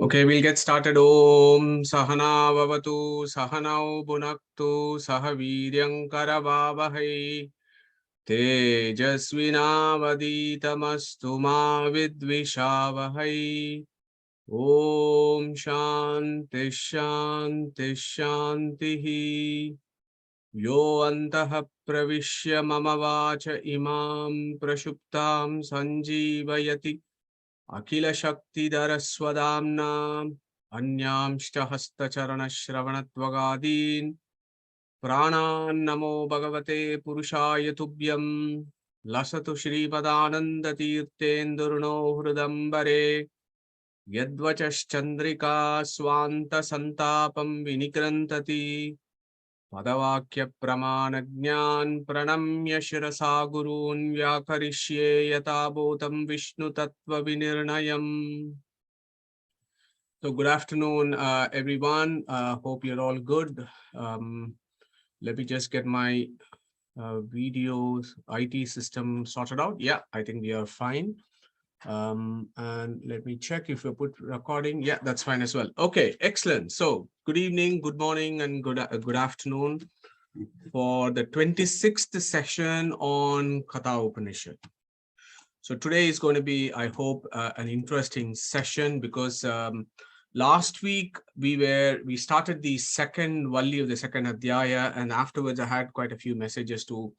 Okay, we'll get started. Om Sahana Vavatu Sahanau Bhunaktu Sahaviryam Karavavahai Tejasvinavaditamastu ma vidvishavahai. Om Shanti Shanti Shantihi. Yo antaha pravishya mama vacha imam prashuptam sanjeevayati Akila Shakti Daraswadamna Anyamshta Hasta Charana Shravanatvagadin Pranan Namo Bhagavate Purushaya Tubhyam Lasatu Shri Padananda Tirtendurno Hrudambare Yadvachas Chandrika Swanta Santapam Vinikrantati Padavakya Pramanagnan Pranamya Shirasa Gurun Vyakarishye Yatabhotam Vishnu Tattva Vinirnayam. So good afternoon, everyone. Hope you're all good. Let me just get my videos, IT system sorted out. Yeah, I think we are fine. And let me check if we put recording. Yeah, that's fine as well. Okay, excellent. So good evening, good morning, and good afternoon for the 26th session on Kata Upanishad. So today is going to be, I hope, an interesting session because last week we started the second Valli of the second Adhyaya, and afterwards I had quite a few messages to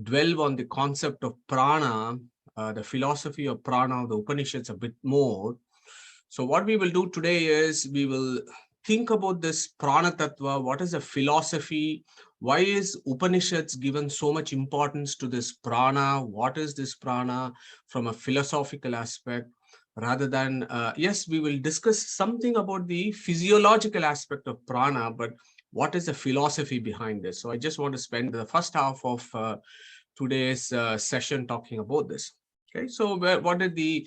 dwell on the concept of prana, the philosophy of prana of the Upanishads a bit more. So what we will do today is we will think about this prana tattva. What is the philosophy? Why is Upanishads given so much importance to this prana? What is this prana from a philosophical aspect? Rather than, yes, we will discuss something about the physiological aspect of prana, but what is the philosophy behind this? So I just want to spend the first half of today's session talking about this. Okay, so how did the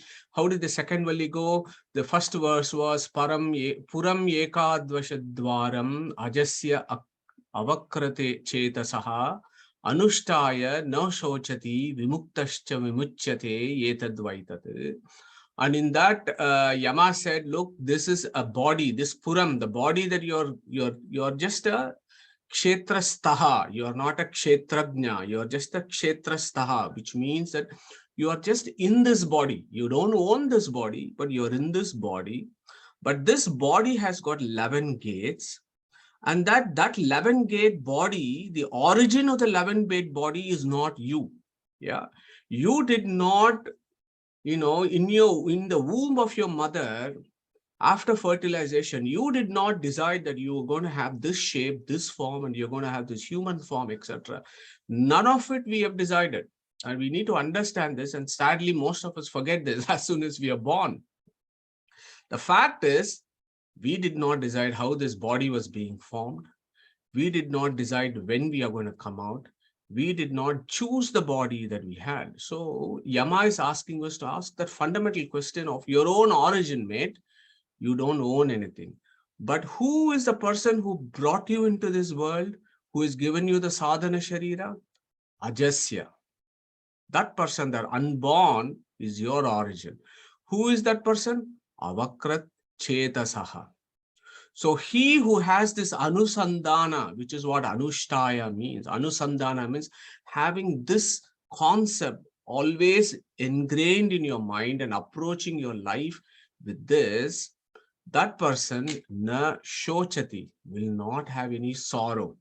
second Valli go? The first verse was Puram Ekadvashadvaram Ajasya Avakrate Chetasaha Anushtaya no shochati Vimuktascha Vimuchyate Yetadvaitat. And in that, Yama said, look, this is a body, this Puram, the body that you're just a kshetrastaha, you're not a kshetrajna, you're just a kshetrastaha, which means that you are just in this body. You don't own this body, but you're in this body. But this body has got 11 gates. And that 11 gate body, the origin of the 11 gate body is not you. Yeah. You did not, in the womb of your mother, after fertilization, you did not decide that you were going to have this shape, this form, and you're going to have this human form, etc. None of it we have decided. And we need to understand this. And sadly, most of us forget this as soon as we are born. The fact is, we did not decide how this body was being formed. We did not decide when we are going to come out. We did not choose the body that we had. So Yama is asking us to ask that fundamental question of your own origin, mate. You don't own anything. But who is the person who brought you into this world, who has given you the sadhana sharira? Ajasya. That person, that unborn, is your origin. Who is that person? Avakrat chetasaha. So he who has this anusandana, which is what anushtaya means. Anusandana means having this concept always ingrained in your mind and approaching your life with this, that person na shochati, will not have any sorrow.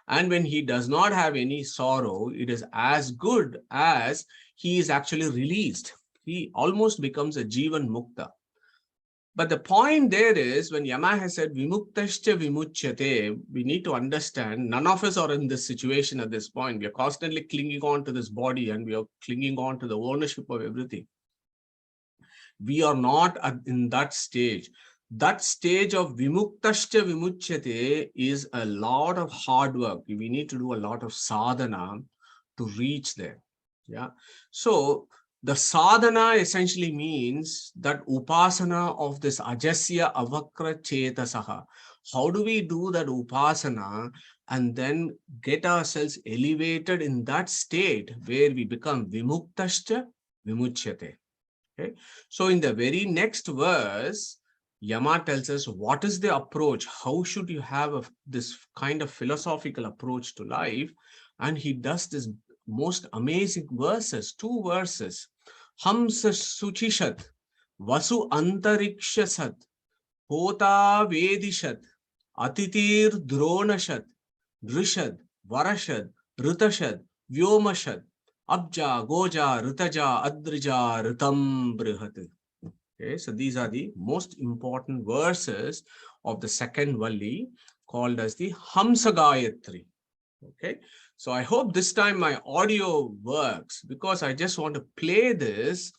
And when he does not have any sorrow, it is as good as he is actually released. He almost becomes a jivan mukta. But the point there is, when Yama has said vimuktascha vimuchyate, we need to understand none of us are in this situation at this point. We are constantly clinging on to this body and we are clinging on to the ownership of everything. We are not in that stage. That stage of vimuktascha vimuchyate is a lot of hard work. We need to do a lot of sadhana to reach there. Yeah. So the sadhana essentially means that upasana of this ajasya avakra chetasaha. How do we do that upasana and then get ourselves elevated in that state where we become vimuktascha vimuchyate? Okay. So in the very next verse, Yama tells us what is the approach, how should you have this kind of philosophical approach to life, and he does this most amazing verses, 2 verses. Hamsa Suchishat, Vasu Antarikshasat, Hota Vedishat, Atitir Dronashat, Drishad, Varashad, Ritashad, Vyomashad, Abja, Goja, Ritaja, Adrija, Ritam Brihat. Okay, so these are the most important verses of the second Valli, called as the Hamsa Gayatri. Okay, so I hope this time my audio works, because I just want to play this,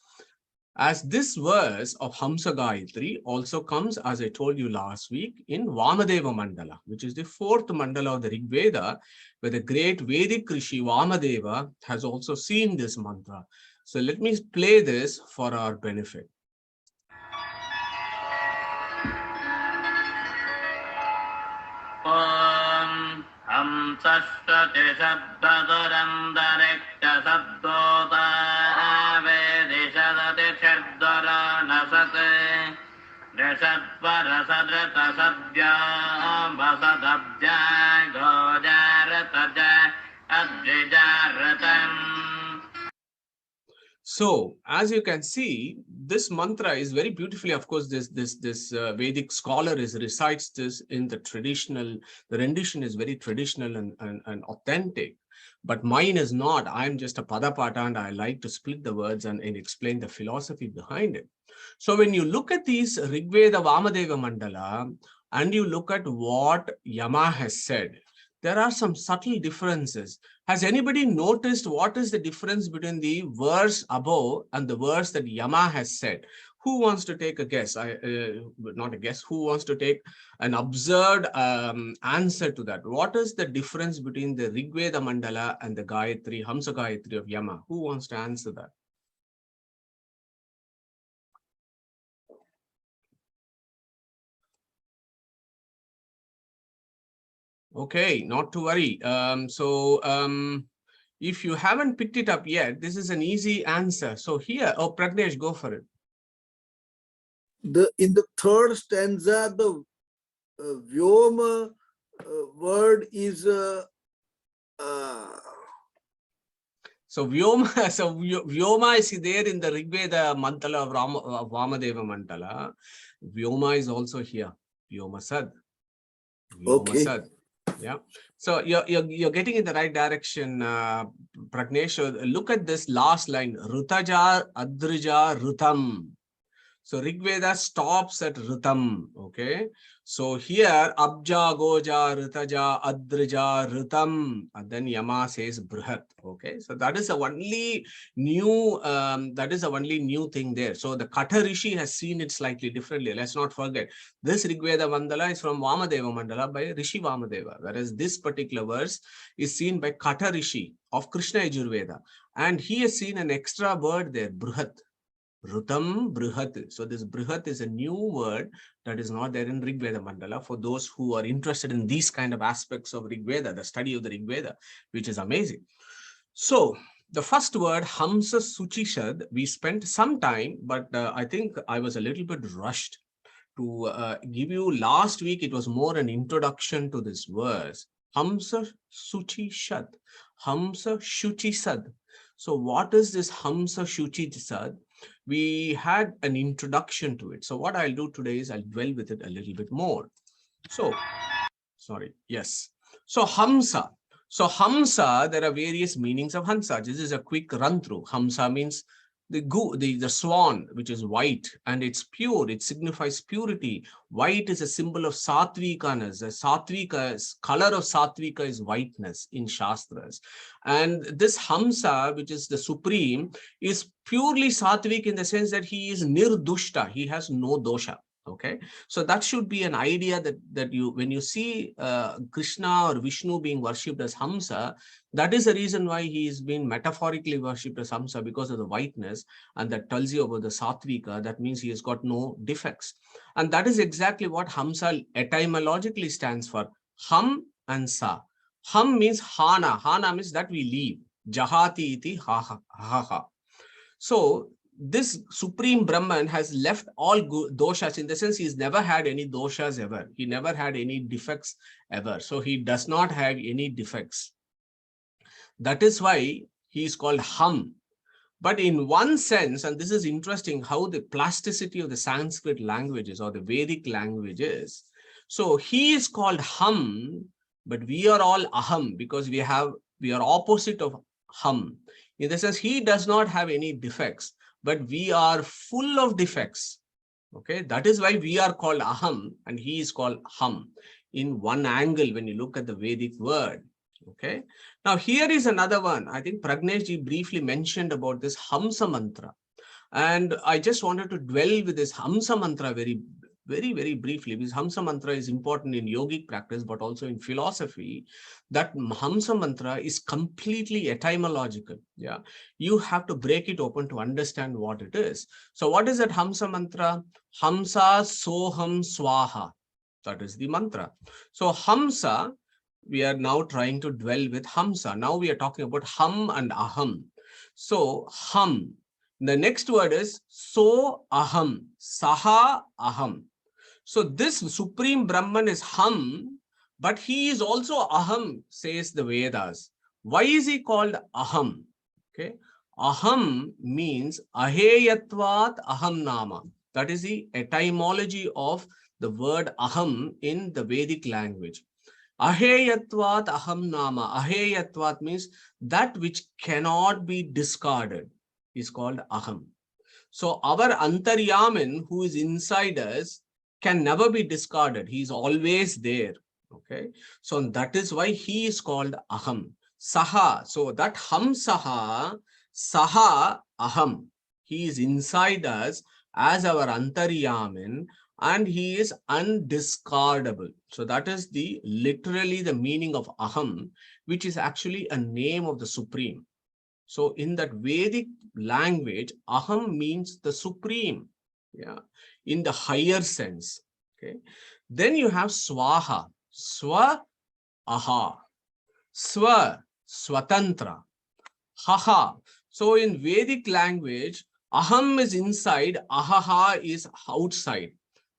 as this verse of Hamsa Gayatri also comes, as I told you last week, in Vamadeva Mandala, which is the 4th mandala of the Rig Veda, where the great Vedic Rishi Vamadeva has also seen this mantra. So let me play this for our benefit. Om Hamsashvati Sabdadurandarekta Sabdota Avedishadati Chardara Nasate Rishabvara Sadrata Sabdya Vasadabdya Gojarataja Adrijaratam. So, as you can see, this mantra is very beautifully, of course, this Vedic scholar recites this in the traditional, the rendition is very traditional and authentic, but mine is not. I'm just a Padapata, and I like to split the words and explain the philosophy behind it. So when you look at these Rigveda Vamadeva Mandala, and you look at what Yama has said, there are some subtle differences. Has anybody noticed what is the difference between the verse above and the verse that Yama has said? Who wants to take a guess? Not a guess. Who wants to take an observed answer to that? What is the difference between the Rigveda Mandala and the Gayatri, Hamsa Gayatri of Yama? Who wants to answer that? Okay, not to worry. If you haven't picked it up yet, this is an easy answer. So here, Pragnesh, go for it. In the 3rd stanza, the Vyoma word is so Vyoma is there in the Rigveda Mantala of Vamadeva Mantala. Vyoma is also here. Vyoma Sad. okay. Yeah. So you're getting in the right direction, Pragnesh. Look at this last line. Rutaja Adrija Rutam. So Rigveda stops at Ritam, okay? So here, Abja, Goja, Ritaja, Adrija, Ritam, and then Yama says Brihat, okay? So that is the only new, thing there. So the Kata Rishi has seen it slightly differently. Let's not forget, this Rigveda Mandala is from Vamadeva Mandala by Rishi Vamadeva, whereas this particular verse is seen by Kata Rishi of Krishna Yajur. And he has seen an extra word there, Brihat. Rutam Brihat. So this Brihat is a new word that is not there in Rig Veda Mandala for those who are interested in these kind of aspects of Rig Veda, the study of the Rig Veda, which is amazing. So the first word, Hamsa Suchishad, we spent some time, but I think I was a little bit rushed to give you. Last week, it was more an introduction to this verse. Hamsa Suchishad, Hamsa Shuchisad. So what is this Hamsa Shuchisad? We had an introduction to it. So what I'll do today is I'll dwell with it a little bit more. So, sorry, yes. So Hamsa. So Hamsa, there are various meanings of Hamsa. This is a quick run through. Hamsa means the swan, which is white, and it's pure. It signifies purity. White is a symbol of Sattvikaness. The color of Sattvika is whiteness in Shastras. And this Hamsa, which is the supreme, is purely Sattvik in the sense that he is nirdushta. He has no dosha. Okay, so that should be an idea that you, when you see Krishna or Vishnu being worshipped as Hamsa, that is the reason why he is being metaphorically worshipped as Hamsa, because of the whiteness, and that tells you about the Sattvika. That means he has got no defects, and that is exactly what Hamsa etymologically stands for. Ham and Sa. Ham means Hana. Hana means that we leave. Jahati iti ha ha ha ha. So this Supreme Brahman has left all doshas, in the sense he's never had any doshas ever. He never had any defects ever. So he does not have any defects. That is why he is called Ham. But in one sense, and this is interesting how the plasticity of the Sanskrit languages or the Vedic languages. So he is called Ham, but we are all Aham, because we are opposite of Ham. In the sense, he does not have any defects, but we are full of defects. Okay, that is why we are called Aham and he is called Ham in one angle when you look at the Vedic word. Okay, now here is another one. I think Pragneshji briefly mentioned about this Hamsa Mantra, and I just wanted to dwell with this Hamsa Mantra very briefly, because Hamsa Mantra is important in yogic practice but also in philosophy. That Hamsa Mantra is completely etymological. Yeah, you have to break it open to understand what it is. So what is that Hamsa Mantra? Hamsa Soham Swaha, that is the mantra. So Hamsa, we are now trying to dwell with Hamsa. Now we are talking about Ham and Aham. So Ham, the next word is So Aham, Saha Aham. So this Supreme Brahman is Ham, but he is also Aham, says the Vedas. Why is he called Aham? Okay, Aham means Aheyatvat Aham Nama. That is the etymology of the word Aham in the Vedic language. Aheyatvat Aham Nama. Aheyatvat means that which cannot be discarded is called Aham. So our Antaryamin, who is inside us, can never be discarded. He is always there. Okay, so that is why he is called Aham. Saha. So that Hamsaha, Saha Aham. He is inside us as our Antaryamin, and he is undiscardable. So that is literally the meaning of Aham, which is actually a name of the Supreme. So in that Vedic language, Aham means the Supreme, yeah, in the higher sense. Okay. Then you have Swaha, Swa Aha, Swa, Swatantra, Haha. So in Vedic language, Aham is inside, Ahaha is outside.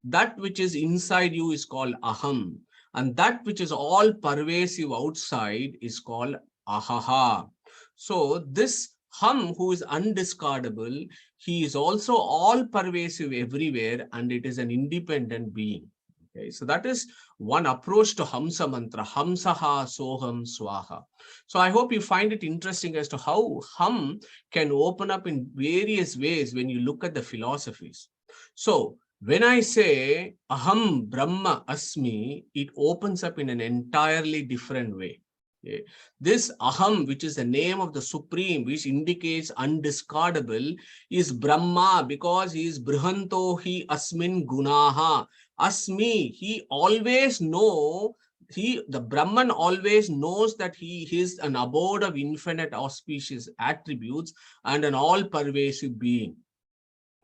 That which is inside you is called Aham, and that which is all pervasive outside is called Ahaha. So this Ham, who is undiscardable, he is also all pervasive everywhere, and it is an independent being. Okay, so that is one approach to Hamsa Mantra, Hamsaha Soham Swaha. So I hope you find it interesting as to how Ham can open up in various ways when you look at the philosophies. So when I say Aham Brahma Asmi, it opens up in an entirely different way. Okay. This Aham, which is the name of the Supreme, which indicates undiscardable, is Brahma because he is Brihanto hi Asmin Gunaha. Asmi, he always know, the Brahman always knows that he is an abode of infinite auspicious attributes and an all-pervasive being.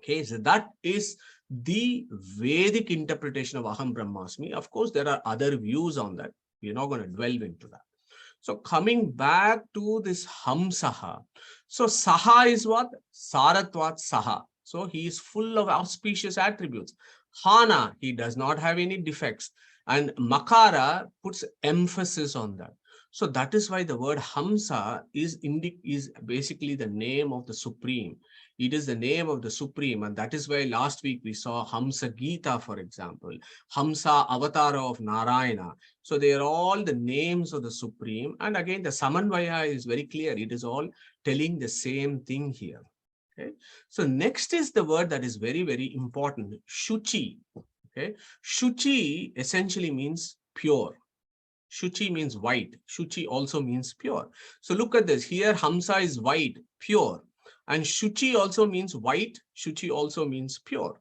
Okay, so that is the Vedic interpretation of Aham Brahmasmi. Of course, there are other views on that. We're not going to delve into that. So coming back to this Hamsaha. So Saha is what? Saratvat Saha. So he is full of auspicious attributes. Hana, he does not have any defects. And Makara puts emphasis on that. So that is why the word Hamsa is basically the name of the Supreme. It is the name of the Supreme, and that is why last week we saw Hamsa Gita, for example, Hamsa Avatara of Narayana. So they are all the names of the Supreme. And again, the Samanvaya is very clear. It is all telling the same thing here. Okay. So next is the word that is very, very important, Shuchi. Okay. Shuchi essentially means pure. Shuchi means white. Shuchi also means pure. So look at this. Here Hamsa is white, pure. And Shuchi also means white. Shuchi also means pure.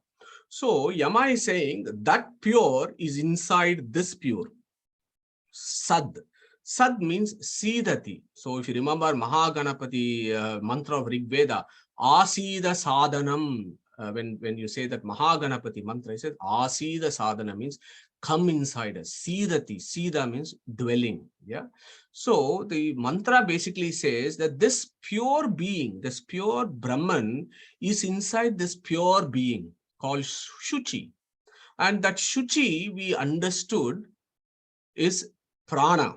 So Yama is saying that pure is inside this pure. Sad. Sad means Siddhati. So if you remember Mahaganapati mantra of Rig Veda, Asida Sadhanam, when you say that Mahaganapati mantra, it says Asida sadhana means come inside us. Sida means dwelling. Yeah. So the mantra basically says that this pure being, this pure Brahman is inside this pure being called Shuchi. And that Shuchi we understood is prana.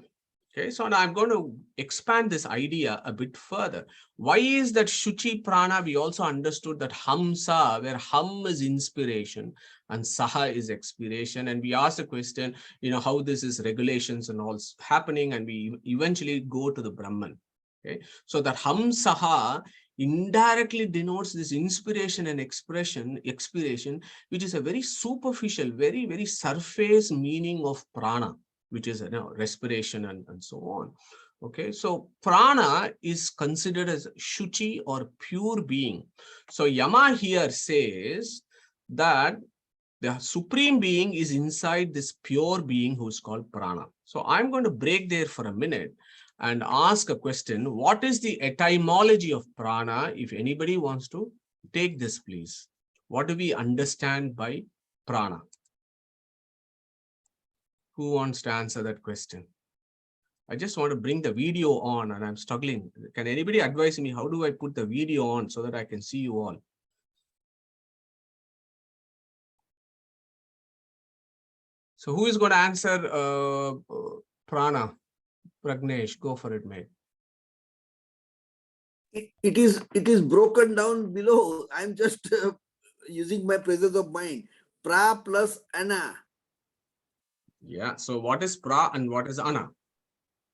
Okay, so now I'm going to expand this idea a bit further. Why is that Shuchi prana? We also understood that Hamsa, where Ham is inspiration and Saha is expiration. And we asked the question, how this is regulations and all happening, and we eventually go to the Brahman. Okay, so that Hamsaha indirectly denotes this inspiration and expiration, which is a very superficial, very, very surface meaning of prana, which is respiration and so on. Okay, so prana is considered as Shuchi or pure being. So Yama here says that the supreme being is inside this pure being who's called prana. So I'm going to break there for a minute and ask a question. What is the etymology of prana? If anybody wants to take this, please. What do we understand by prana? Who wants to answer that question? I just want to bring the video on and I'm struggling. Can anybody advise me how do I put the video on so that I can see you all? So who is going to answer prana? Pragnesh, go for it, mate. It is broken down below. I'm just using my presence of mind. Pra plus ana. Yeah. So what is pra and what is ana?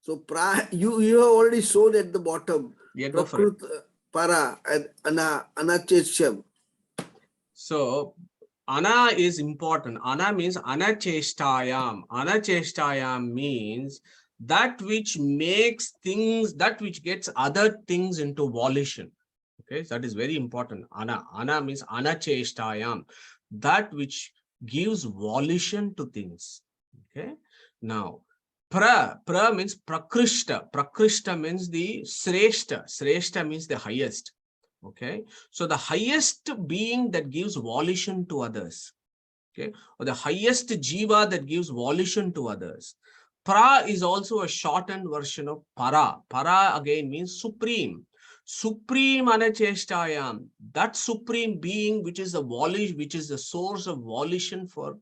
So pra, you have already shown at the bottom. Yeah, go for it. Para and anacheshyam. So ana is important. Ana means anacheshtayam. Anacheshtayam means that which makes things, that which gets other things into volition. Okay, so that is very important. Ana means anacheshtayam, that which gives volition to things. Okay, now pra means prakrishta. Prakrishta means the sreshta. Sreshta means the highest. Okay, so the highest being that gives volition to others. Okay, or the highest jiva that gives volition to others. Pra is also a shortened version of para. Para again means supreme. Supreme anacheshtayam, that supreme being which is the volition, which is the source of volition for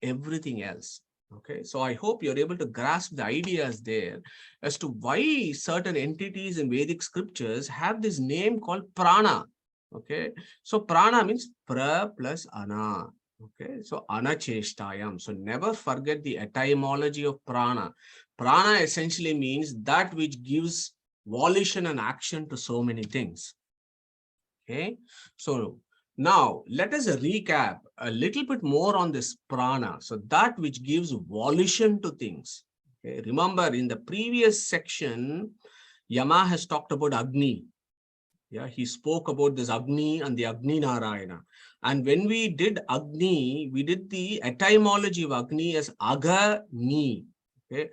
everything else. Okay, so I hope you're able to grasp the ideas there as to why certain entities in Vedic scriptures have this name called prana. Okay, so prana means pra plus ana. Okay, so anacheshtayam. So never forget the etymology of prana. Prana essentially means that which gives volition and action to so many things. Okay, so now let us recap a little bit more on this prana. So that which gives volition to things. Okay, remember in the previous section, Yama has talked about Agni. Yeah, he spoke about this Agni and the Agni Narayana. And when we did Agni, we did the etymology of Agni as Agha-ni. Okay,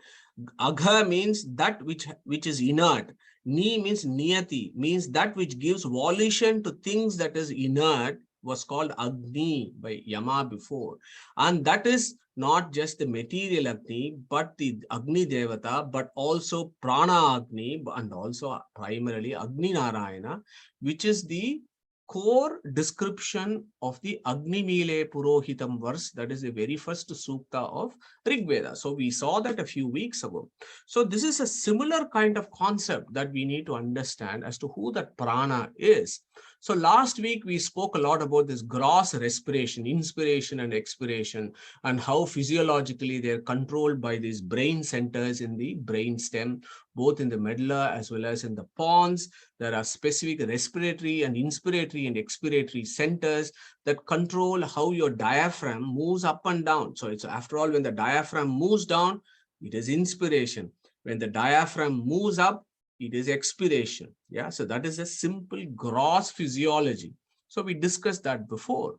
Agha means that which is inert. Ni means niyati, means that which gives volition to things that is inert, was called Agni by Yama before. And that is not just the material Agni, but the Agni Devata, but also Prana Agni, and also primarily Agni Narayana, which is the core description of the Agni Mile Purohitam verse. That is the very first sukta of Rig Veda. So we saw that a few weeks ago. So this is a similar kind of concept that we need to understand as to who that prana is. So last week we spoke a lot about this gross respiration, inspiration and expiration, and how physiologically they're controlled by these brain centers in the brain stem, both in the medulla as well as in the pons. There are specific respiratory and inspiratory and expiratory centers that control how your diaphragm moves up and down. So it's after all, when the diaphragm moves down, it is inspiration. When the diaphragm moves up, it is expiration. Yeah, so that is a simple gross physiology. So we discussed that before.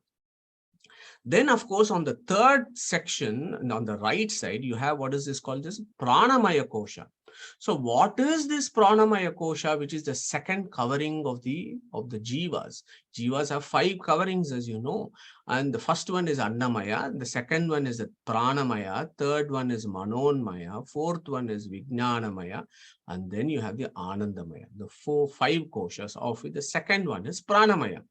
Then, of course, on the third section, on the right side, you have what is this called this Pranamaya Kosha. So what is this pranamaya kosha, which is the second covering of the jivas? Jivas have 5 coverings, as you know, and the first one is annamaya, the second one is the pranamaya, third one is manonmaya, fourth one is vijnanamaya, and then you have the anandamaya. The 5 koshas, of which the second one is pranamaya.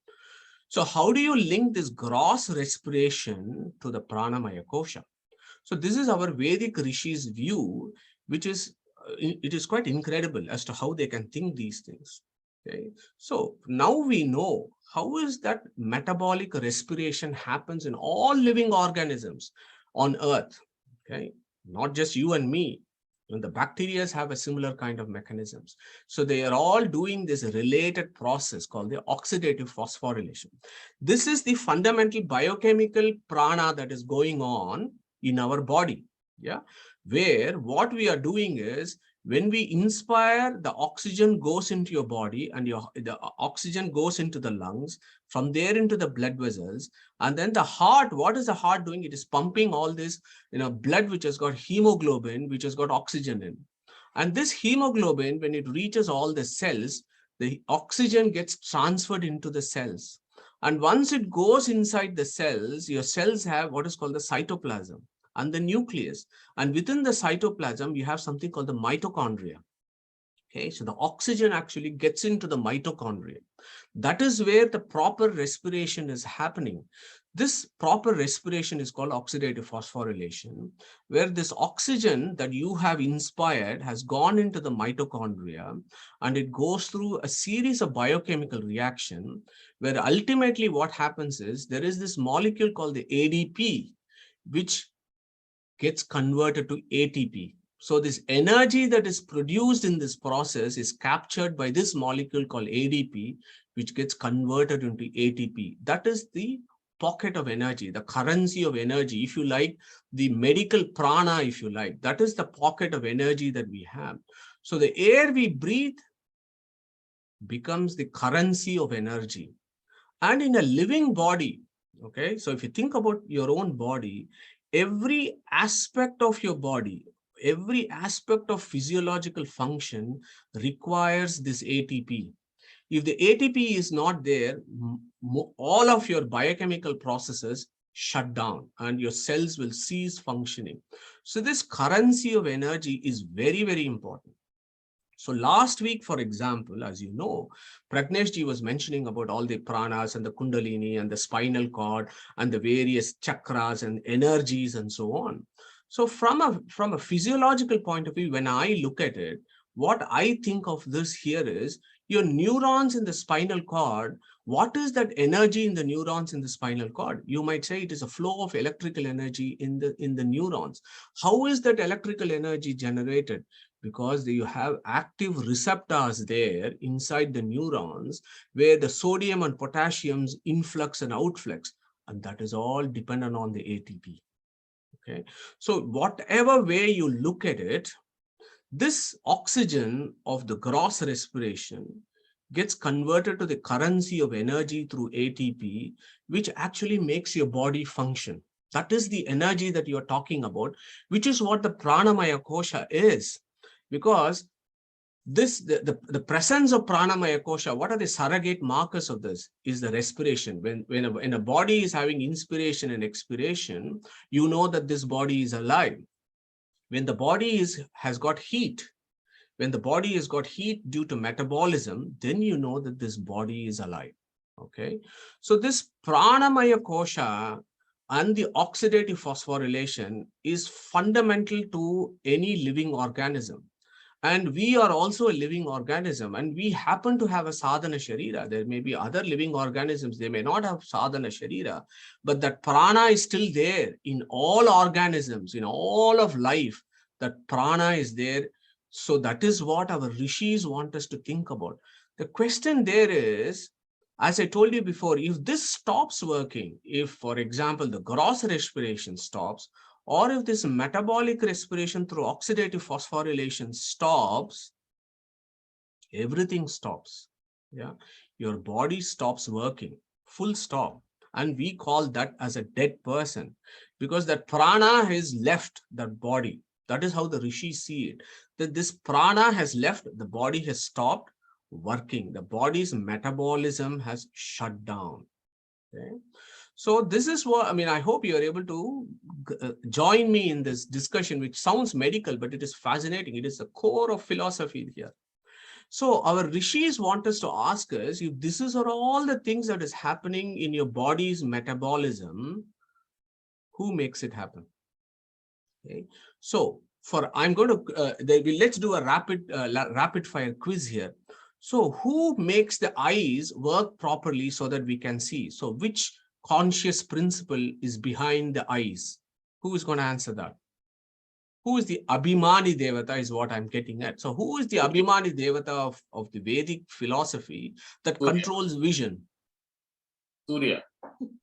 So how do you link this gross respiration to the pranamaya kosha? So this is our Vedic Rishi's view, which is it is quite incredible as to how they can think these things. Okay, so now we know how is that metabolic respiration happens in all living organisms on Earth. Okay, not just you and me. And the bacteria have a similar kind of mechanisms. So they are all doing this related process called the oxidative phosphorylation. This is the fundamental biochemical prana that is going on in our body. Yeah, where what we are doing is, when we inspire, the oxygen goes into your body, and the oxygen goes into the lungs, from there into the blood vessels, and then the heart. What is the heart doing? It is pumping all this blood which has got hemoglobin, which has got oxygen in. And this hemoglobin, when it reaches all the cells, the oxygen gets transferred into the cells. And once it goes inside the cells, your cells have what is called the cytoplasm and the nucleus. And within the cytoplasm, you have something called the mitochondria. Okay, so the oxygen actually gets into the mitochondria. That is where the proper respiration is happening. This proper respiration is called oxidative phosphorylation, where this oxygen that you have inspired has gone into the mitochondria, and it goes through a series of biochemical reaction, where ultimately what happens is there is this molecule called the ADP, which gets converted to ATP. So this energy that is produced in this process is captured by this molecule called ADP, which gets converted into ATP. That is the pocket of energy, the currency of energy, if you like, the medical prana, if you like. That is the pocket of energy that we have. So the air we breathe becomes the currency of energy. And in a living body, okay, so if you think about your own body, every aspect of your body, every aspect of physiological function requires this ATP. If the ATP is not there, all of your biochemical processes shut down and your cells will cease functioning. So this currency of energy is very, very important. So last week, for example, as you know, Pragneshji was mentioning about all the pranas and the kundalini and the spinal cord and the various chakras and energies and so on. So from a physiological point of view, when I look at it, what I think of this here is your neurons in the spinal cord. What is that energy in the neurons in the spinal cord? You might say it is a flow of electrical energy in the neurons. How is that electrical energy generated? Because you have active receptors there inside the neurons where the sodium and potassium's influx and outflux, and that is all dependent on the ATP. Okay, so whatever way you look at it, this oxygen of the gross respiration gets converted to the currency of energy through ATP, which actually makes your body function. That is the energy that you're talking about, which is what the pranamaya kosha is. Because the presence of pranamaya kosha, what are the surrogate markers of this? Is the respiration. When a body is having inspiration and expiration, you know that this body is alive. When the body has got heat, when the body has got heat due to metabolism, then you know that this body is alive. Okay, so this pranamaya kosha and the oxidative phosphorylation is fundamental to any living organism. And we are also a living organism, and we happen to have a sadhana sharira. There may be other living organisms, they may not have sadhana sharira, but that prana is still there in all organisms, in all of life. That prana is there. So that is what our rishis want us to think about. The question there is, as I told you before, if this stops working, if, for example, the gross respiration stops, or if this metabolic respiration through oxidative phosphorylation stops, everything stops. Yeah, your body stops working, full stop. And we call that as a dead person, because that prana has left that body. That is how the Rishis see it. That this prana has left, the body has stopped working. The body's metabolism has shut down. Okay. So this is what, I mean, I hope you are able to join me in this discussion, which sounds medical, but it is fascinating. It is the core of philosophy here. So our Rishis want us to ask us, if this is all the things that is happening in your body's metabolism, who makes it happen? Okay. So I'm going to, let's do a rapid fire quiz here. So who makes the eyes work properly so that we can see? So which conscious principle is behind the eyes? Who is going to answer that? Who is the Abhimani Devata is what I'm getting at. So who is the Abhimani Devata of the Vedic philosophy that Surya. controls vision? Surya.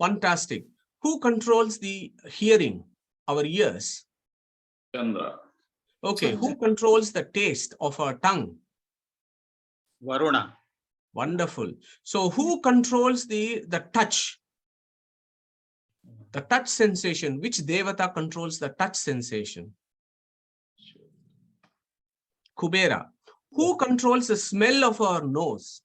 Fantastic. Who controls the hearing, our ears? Chandra. Okay, who controls the taste of our tongue? Varuna. Wonderful. So who controls the touch? The touch sensation. Which Devata controls the touch sensation? Kubera. Who controls the smell of our nose?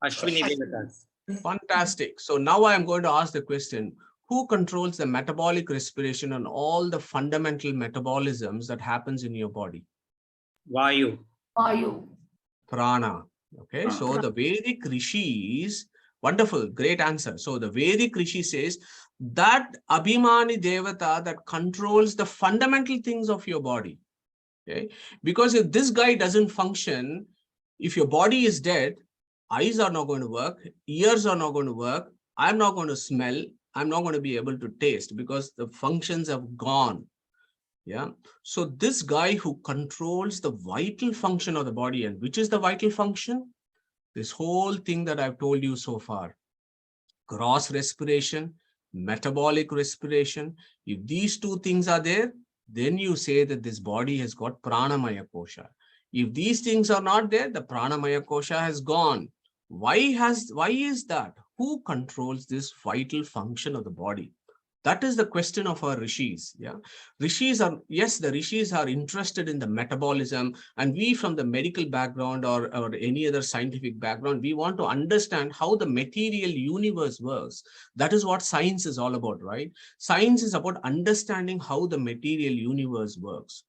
Ashwini Devatas. Fantastic. So now I am going to ask the question, who controls the metabolic respiration and all the fundamental metabolisms that happens in your body? Vayu. Prana. Okay, so the Vedic Rishis, wonderful, great answer. So the Vedic Rishi says that Abhimani Devata that controls the fundamental things of your body. Okay, because if this guy doesn't function, if your body is dead, eyes are not going to work, ears are not going to work, I'm not going to smell, I'm not going to be able to taste because the functions have gone. Yeah. So this guy who controls the vital function of the body, and which is the vital function? This whole thing that I've told you so far. Gross respiration, metabolic respiration. If these two things are there, then you say that this body has got pranamaya kosha. If these things are not there, the pranamaya kosha has gone. Why is that? Who controls this vital function of the body? That is the question of our Rishis. Yeah, Rishis are, yes, the Rishis are interested in the metabolism, and we from the medical background or any other scientific background, we want to understand how the material universe works. That is what science is all about, right? Science is about understanding how the material universe works.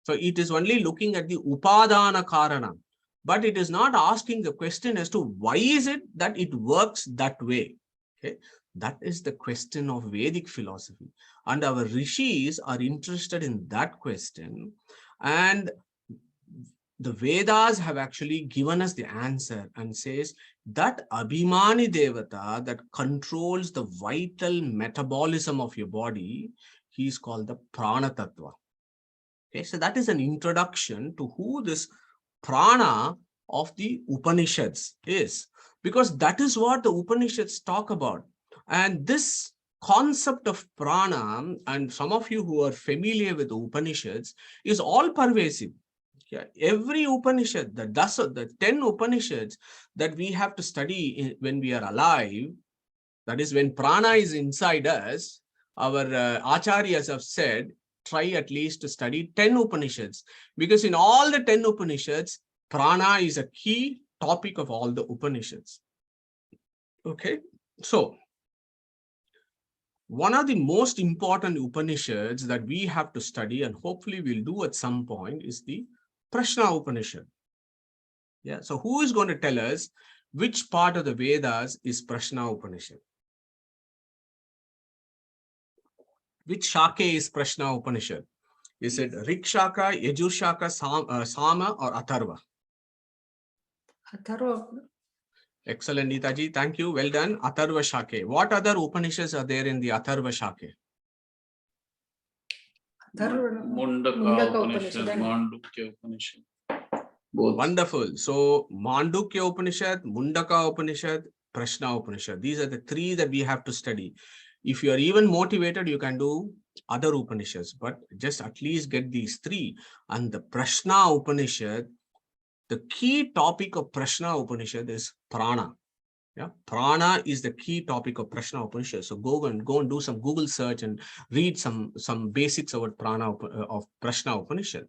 So it is only looking at the upadana karana, but it is not asking the question as to why is it that it works that way. Okay. That is the question of Vedic philosophy. And our Rishis are interested in that question. And the Vedas have actually given us the answer and says that Abhimani Devata that controls the vital metabolism of your body, he is called the Prana Tattva. Okay, so that is an introduction to who this prana of the Upanishads is, because that is what the Upanishads talk about. And this concept of prana, and some of you who are familiar with the Upanishads, is all pervasive. Yeah, every Upanishad, the 10 Upanishads that we have to study when we are alive, that is when prana is inside us, our acharyas have said, try at least to study 10 Upanishads, because in all the 10 Upanishads, prana is a key topic of all the Upanishads. Okay, so one of the most important Upanishads that we have to study, and hopefully we'll do at some point, is the Prashna Upanishad. Yeah, so who is going to tell us which part of the Vedas is Prashna Upanishad? Which shaka is Prashna Upanishad? Is it Rik Shaka, Yajur Shaka, Sama, or Atharva? Atharva. Excellent, Neetaji. Thank you. Well done. Atharva Shaka. What other Upanishads are there in the Atharva Shaka? Mundaka Upanishad, Mandukya Upanishad. Both. Wonderful. So Mandukya Upanishad, Mundaka Upanishad, Prashna Upanishad. These are the three that we have to study. If you are even motivated, you can do other Upanishads, but just at least get these three. And the Prashna Upanishad, the key topic of Prashna Upanishad is prana. Yeah, prana is the key topic of Prashna Upanishad. So go and do some Google search and read some basics about prana of Prashna Upanishad.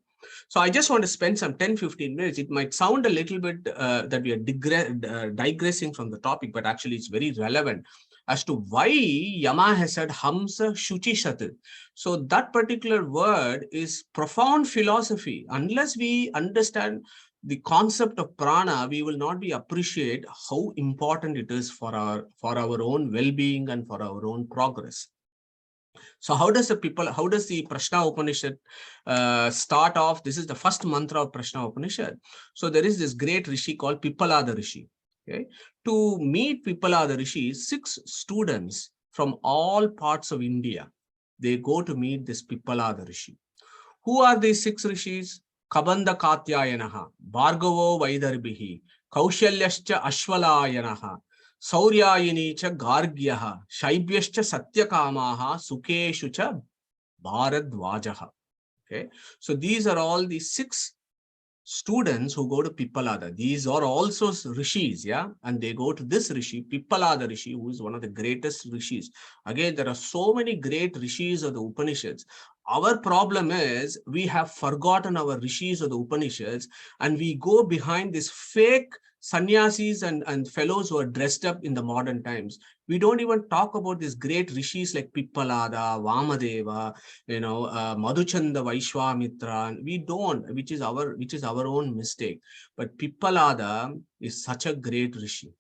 So I just want to spend some 10-15 minutes. It might sound a little bit that we are digressing from the topic, but actually it's very relevant as to why Yama has said Hamsa Shuchishat. So that particular word is profound philosophy. Unless we understand the concept of prana, we will not be appreciate how important it is for our own well-being and for our own progress. So how does the Prashna Upanishad start off? This is the first mantra of Prashna Upanishad. So there is this great Rishi called Pippalada Rishi. Okay, to meet Pippalada Rishi, 6 students from all parts of India, they go to meet this Pippalada Rishi. Who are these 6 rishis? Kabanda Katyayanaha, Bhargavo Vaidarbhihi, Kaushalyascha Ashwalayanaha, Sauryayini cha Gargyaha, Shaibhyascha Satyakamaha, Sukeshu cha Bharadvajaha. Okay, so these are all the 6 students who go to Pippalada. These are also rishis, yeah, and they go to this Rishi, Pippalada Rishi, who is one of the greatest rishis. Again, there are so many great rishis of the Upanishads. Our problem is we have forgotten our rishis of the Upanishads, and we go behind these fake sannyasis and fellows who are dressed up in the modern times. We don't even talk about these great rishis like Pippalada, Vamadeva, Madhuchanda Vaishwamitra. We don't, which is our own mistake. But Pippalada is such a great rishi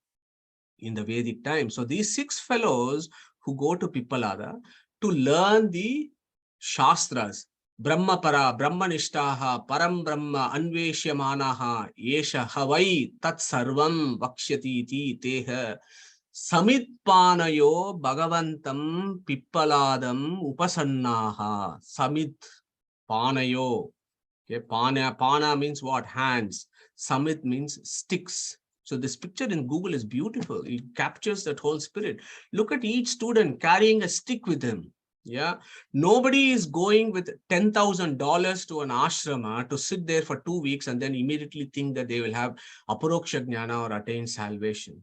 in the Vedic time. So these 6 fellows who go to Pippalada to learn the Shastras, Brahma Para, Brahmanishtaha, Param Brahma, Anveshyamanaha, Yesha Havai, Tat Sarvam, Vakshyati Iti Teha, Samit Panayo, Bhagavantam, Pippaladam, Upasannaha, Samit Panayo. Okay, Pana means what? Hands. Samit means sticks. So this picture in Google is beautiful. It captures that whole spirit. Look at each student carrying a stick with him. Yeah, nobody is going with $10,000 to an ashrama to sit there for 2 weeks and then immediately think that they will have aparoksha jnana or attain salvation.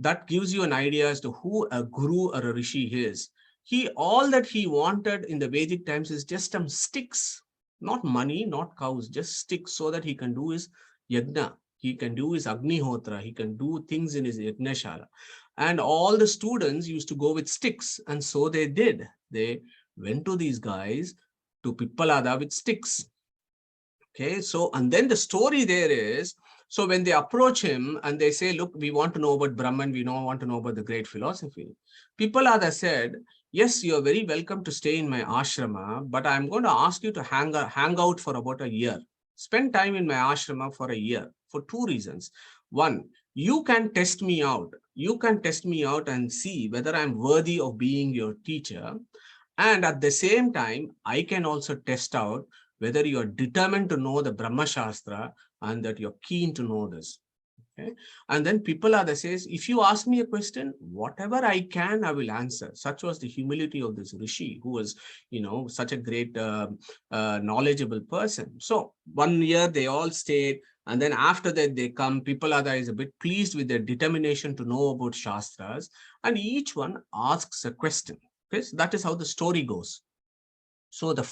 That gives you an idea as to who a guru or a rishi is. All that he wanted in the Vedic times is just some sticks, not money, not cows, just sticks, so that he can do his yajna, he can do his agnihotra, he can do things in his yajnashala. And all the students used to go with sticks, and so they did. They went to these guys, to Pippalada, with sticks. Okay, so, and then the story there is, so when they approach him and they say, look, we want to know about Brahman, we want to know about the great philosophy. Pippalada said, yes, you are very welcome to stay in my ashrama, but I'm going to ask you to hang out for about a year. Spend time in my ashrama for a year for 2 reasons. One, you can test me out. You can test me out and see whether I'm worthy of being your teacher. And at the same time, I can also test out whether you are determined to know the Brahma Shastra and that you're keen to know this. Okay? And then Pippalada says, if you ask me a question, whatever I can, I will answer. Such was the humility of this Rishi, who was, such a great knowledgeable person. So 1 year they all stayed. And then after that, they come. Pippalada is a bit pleased with their determination to know about Shastras. And each one asks a question. Okay? So that is how the story goes. So the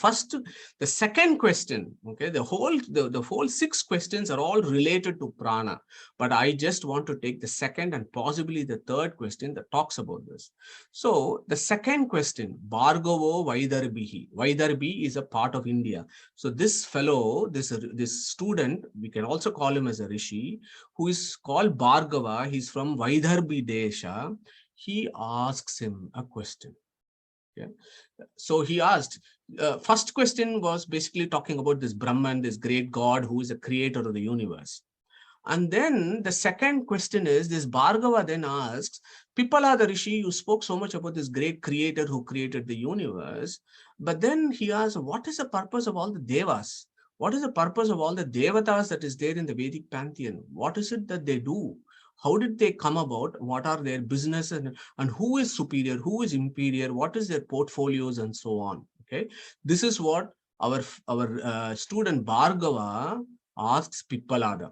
second question, okay, the whole 6 questions are all related to prana, but I just want to take the second and possibly the third question that talks about this. So the second question, Bhargavo Vaidarbhihi. Vaidarbhi is a part of India. So this fellow, this student, we can also call him as a rishi, who is called Bhargava. He's from Vaidarbhi Desha. He asks him a question. Yeah. So he asked, first question was basically talking about this Brahman, this great God who is the creator of the universe. And then the second question is, this Bhargava then asks, Pippalada Rishi, you spoke so much about this great creator who created the universe, but then he asks, what is the purpose of all the devas? What is the purpose of all the devatas that is there in the Vedic pantheon? What is it that they do? How did they come about? What are their business and who is superior, who is inferior? What is their portfolios and so on? Okay, this is what our student Bhargava asks Pippalada.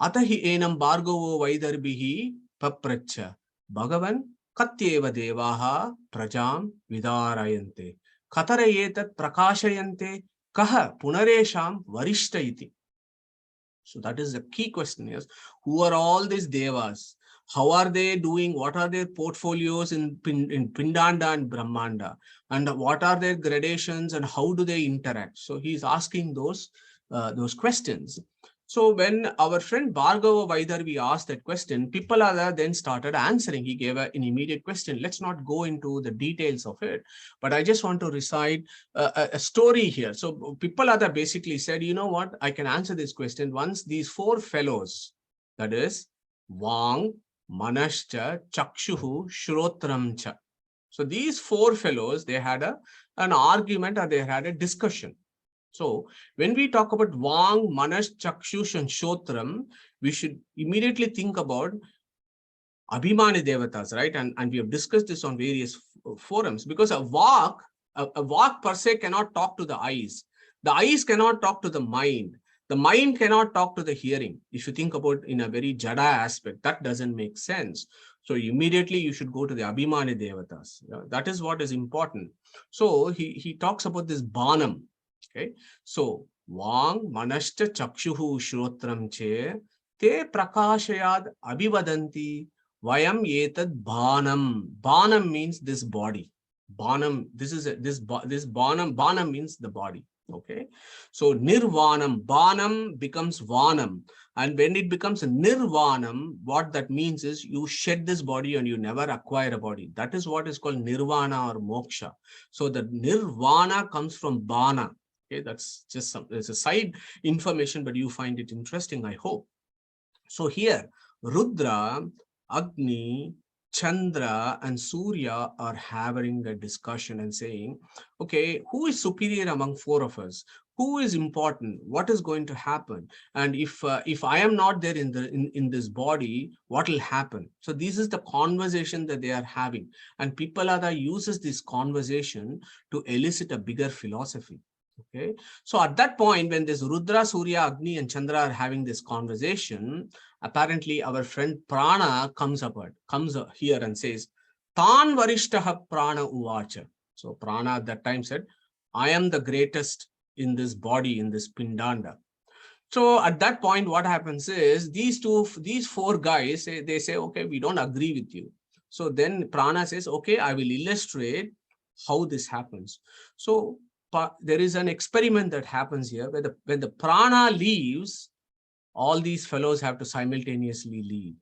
Atahi enam Bhargavo Vaidarbhihi papracha Bhagavan katyeva devaha prajam vidarayante katarayetat prakashayante kaha punaresham varishta iti. So that is the key question is, who are all these devas? How are they doing? What are their portfolios in Pindanda and Brahmanda? And what are their gradations and how do they interact? So he's asking those questions. So when our friend Bhargava Vaidharvi asked that question, Pippalada then started answering. He gave an immediate question. Let's not go into the details of it, but I just want to recite a story here. So Pippalada basically said, you know what, I can answer this question once these four fellows, that is Vang, Manascha, Chakshuhu, Shrotramcha. So these four fellows, they had an argument or they had a discussion. So when we talk about Vang, Manas, Chakshush and Shrotram, we should immediately think about Abhimani Devatas, right? And we have discussed this on various forums, because a Vak per se cannot talk to the eyes. The eyes cannot talk to the mind. The mind cannot talk to the hearing. If you think about in a very Jada aspect, that doesn't make sense. So immediately you should go to the Abhimani Devatas. That is what is important. So he talks about this Banam. Okay. So Vang, Manashcha, Chakshuhu, Shrotram che te prakashayad abhivadanti Vayam etad banam. Banam means this body. Banam, this banam. Banam means the body. Okay. So nirvanam, banam becomes vanam. And when it becomes nirvanam, what that means is you shed this body and you never acquire a body. That is what is called nirvana or moksha. So the nirvana comes from bana. Okay, that's just it's a side information, but you find it interesting, I hope. So here, Rudra, Agni, Chandra and Surya are having a discussion and saying, okay, who is superior among four of us? Who is important? What is going to happen? And if I am not there in this body, what will happen? So this is the conversation that they are having. And Pippalada uses this conversation to elicit a bigger philosophy. Okay, so at that point, when this Rudra, Surya, Agni, and Chandra are having this conversation, apparently our friend Prana comes here and says, Tan Varishtaha Prana Uvacha. So Prana at that time said, I am the greatest in this body, in this Pindanda. So at that point, what happens is these four guys, they say, okay, we don't agree with you. So then Prana says, okay, I will illustrate how this happens. So there is an experiment that happens here where when the prana leaves, all these fellows have to simultaneously leave.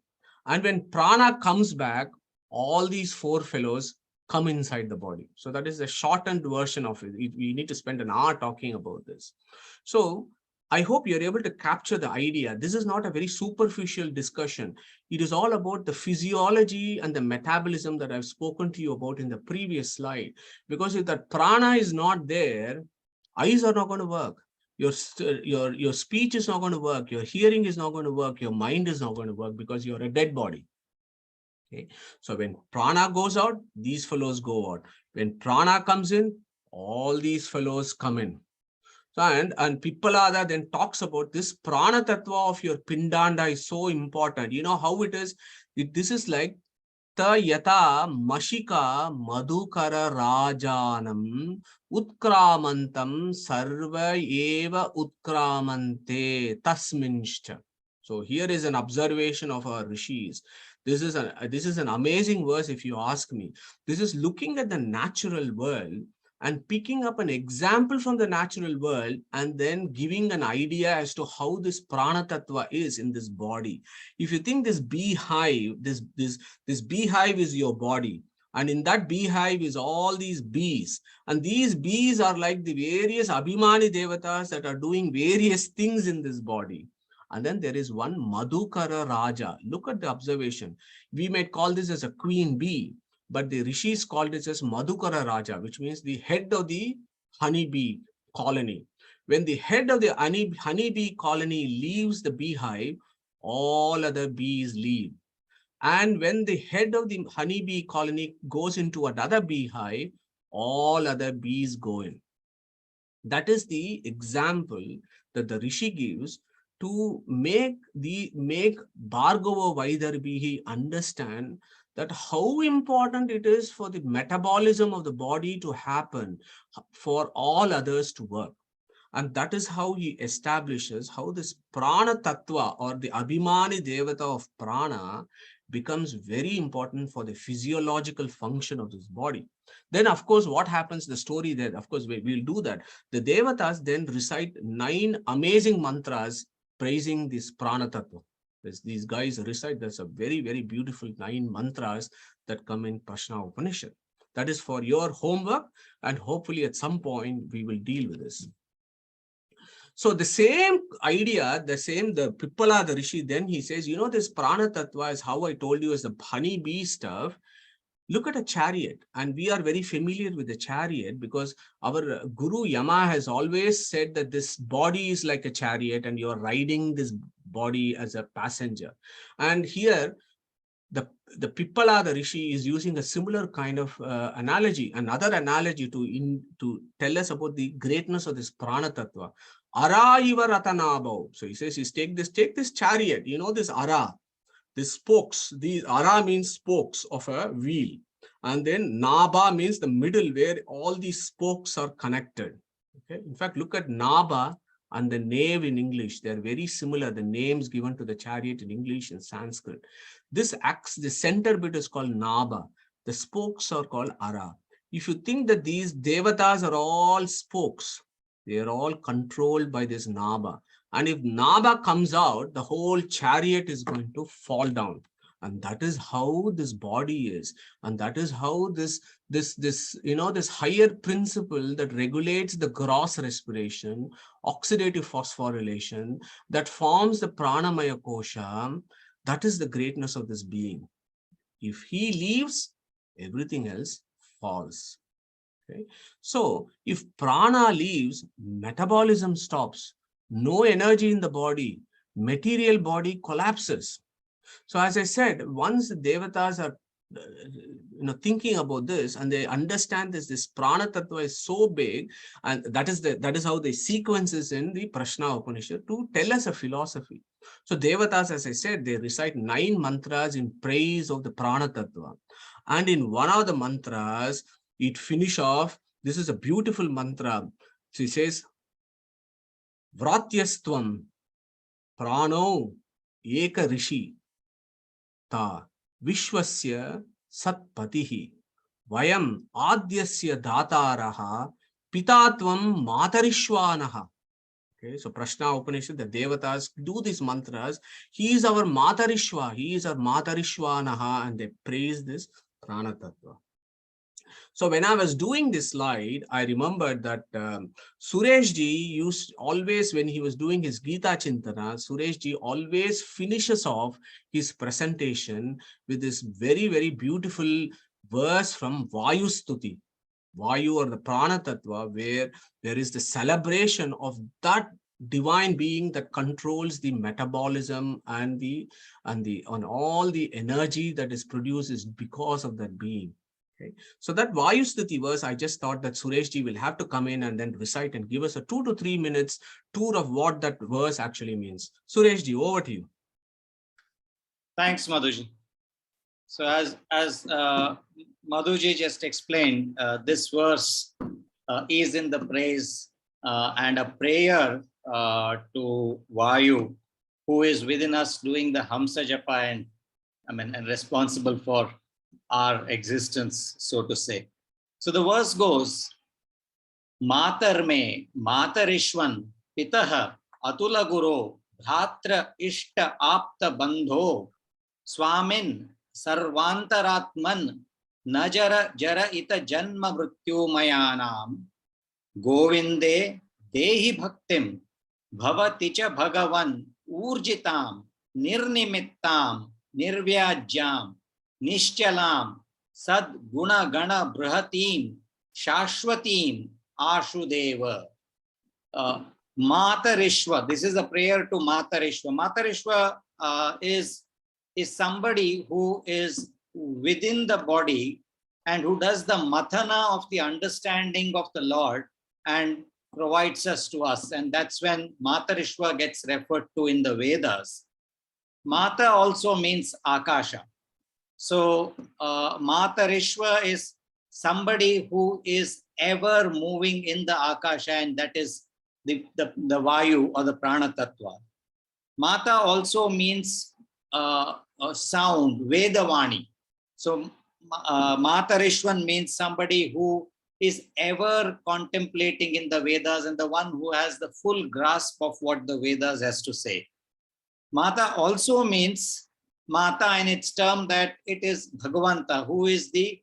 And when prana comes back, all these four fellows come inside the body. So that is the shortened version of it. We need to spend an hour talking about this. So I hope you're able to capture the idea. This is not a very superficial discussion. It is all about the physiology and the metabolism that I've spoken to you about in the previous slide. Because if that prana is not there, eyes are not going to work. Your speech is not going to work. Your hearing is not going to work. Your mind is not going to work because you're a dead body. Okay. So when prana goes out, these fellows go out. When prana comes in, all these fellows come in. So and Pippalada then talks about this prana tattva of your pindanda is so important. You know how it is? This is like ta yata mashika madhukara rajanam utkramantam sarva eva utkramante tasminshcha. So here is an observation of our rishis. This is an amazing verse if you ask me. This is looking at the natural world and picking up an example from the natural world and then giving an idea as to how this prana tattva is in this body. If you think this beehive, this beehive is your body, and in that beehive is all these bees, and these bees are like the various abhimani devatas that are doing various things in this body. And then there is one Madhukara Raja. Look at the observation. We might call this as a queen bee, but the rishis called this as Madhukara Raja, which means the head of the honeybee colony. When the head of the honeybee colony leaves the beehive, all other bees leave. And when the head of the honeybee colony goes into another beehive, all other bees go in. That is the example that the Rishi gives to make Bhargava Vaidarbhihi understand that how important it is for the metabolism of the body to happen, for all others to work. And that is how he establishes how this Prana Tattva, or the Abhimani Devata of Prana, becomes very important for the physiological function of this body. Then, of course, what happens, the story there, of course, we'll do that. The Devatas then recite 9 amazing mantras praising this Prana Tattva. These guys recite, there's a very, very beautiful 9 mantras that come in Prashna Upanishad. That is for your homework, and hopefully at some point we will deal with this. So the same idea, the Pippala, the Rishi, then he says, you know, this Prana Tattva is how I told you is the honey bee stuff. Look at a chariot, and we are very familiar with the chariot because our Guru Yama has always said that this body is like a chariot and you're riding this body as a passenger. And here, the Pippala, the Rishi, is using a similar kind of analogy, another analogy to tell us about the greatness of this Prana Tattva. Ara iva ratanabhav. So he says, take this chariot, you know, this ara, the spokes. The ara means spokes of a wheel. And then naba means the middle where all these spokes are connected. Okay. In fact, look at naba and the nave in English. They're very similar. The names given to the chariot in English and Sanskrit. This acts, the center bit is called naba. The spokes are called ara. If you think that these devatas are all spokes, they are all controlled by this naba. And if naba comes out, the whole chariot is going to fall down. And that is how this body is. And that is how this higher principle that regulates the gross respiration, oxidative phosphorylation, that forms the pranamaya kosha, that is the greatness of this being. If he leaves, everything else falls. Okay. So if prana leaves, metabolism stops, no energy in the body, material body collapses. So as I said, once the devatas are thinking about this and they understand this prana tattva is so big, and that is how they sequences in the Prashna Upanishad to tell us a philosophy. So devatas, as I said, they recite 9 mantras in praise of the prana tattva. And in one of the mantras, it finish off, this is a beautiful mantra. So he says, Vratyastvam prano eka rishi ta vishwasya satpatihi vayam adyasya dataraha pitatvam matarishwanaha. Okay, so Prashna Upanishad, the devatas do these mantras. He is our matarishwa, he is our matarishwanaha, and they praise this prana tattva. So when I was doing this slide, I remembered that Sureshji used always, when he was doing his Gita Chintana, Sureshji always finishes off his presentation with this very, very beautiful verse from Vayu Stuti, Vayu or the Prana Tattva, where there is the celebration of that divine being that controls the metabolism and all the energy that is produced is because of that being. Okay. So that Vayu Stuti verse, I just thought that Sureshji will have to come in and then recite and give us a 2 to 3 minutes tour of what that verse actually means. Sureshji, over to you. Thanks, Madhuji. So as Madhuji just explained, this verse is in the praise and a prayer to Vayu, who is within us doing the Hamsa Japa and responsible for our existence, so to say. So the verse goes, Matar me, Matarishwan, Pitaha, Atula Guru, Dhatra Ishta Apta Bandho, Swamin, Sarvantaratman, Najara Jara Ita Janma Mrityu Mayanam, Govinde, Dehi Bhaktim, Bhavaticha Bhagavan, Urjitam, Nirnimittam, Nirvyajyam, Nishchalam, Sad Guna Gana Brahatim, Shashwatim, Ashudeva. Matarishwa, this is a prayer to Matarishwa. Matarishwa is somebody who is within the body and who does the mathana of the understanding of the Lord, and provides us to us. And that's when Matarishwa gets referred to in the Vedas. Mata also means Akasha. So Matarishwa is somebody who is ever moving in the Akasha, and that is the Vayu or the Prana Tattva. Mata also means a sound, Vedavani. So Matarishwan means somebody who is ever contemplating in the Vedas and the one who has the full grasp of what the Vedas has to say. Mata also means Mata in its term that it is Bhagavanta, who is the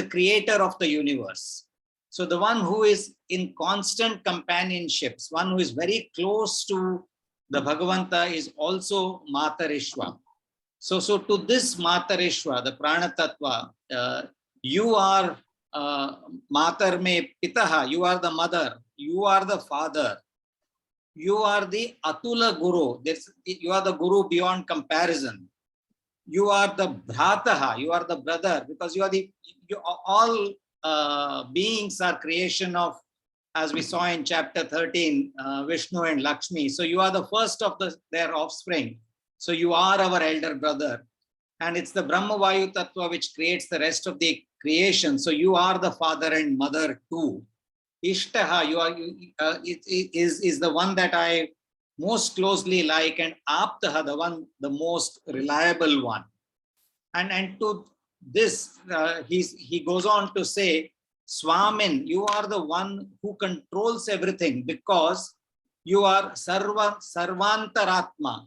creator of the universe. So the one who is in constant companionships, one who is very close to the Bhagavanta is also Matarishwa. So to this Matarishwa, the Prana Tattva, you are Matar me Pitaha, you are the mother, you are the father, you are the Atula Guru, you are the Guru beyond comparison. You are the Bhrataha, you are the brother, because you are all beings are creation of, as we saw in chapter 13, Vishnu and Lakshmi. So you are the first of their offspring. So you are our elder brother. And it's the Brahma Vayu Tattva which creates the rest of the creation. So you are the father and mother too. Ishtaha, is the one that I most closely like, and Aptaha, the most reliable one. And to this, he goes on to say, Swamin, you are the one who controls everything, because you are Sarvantaratma.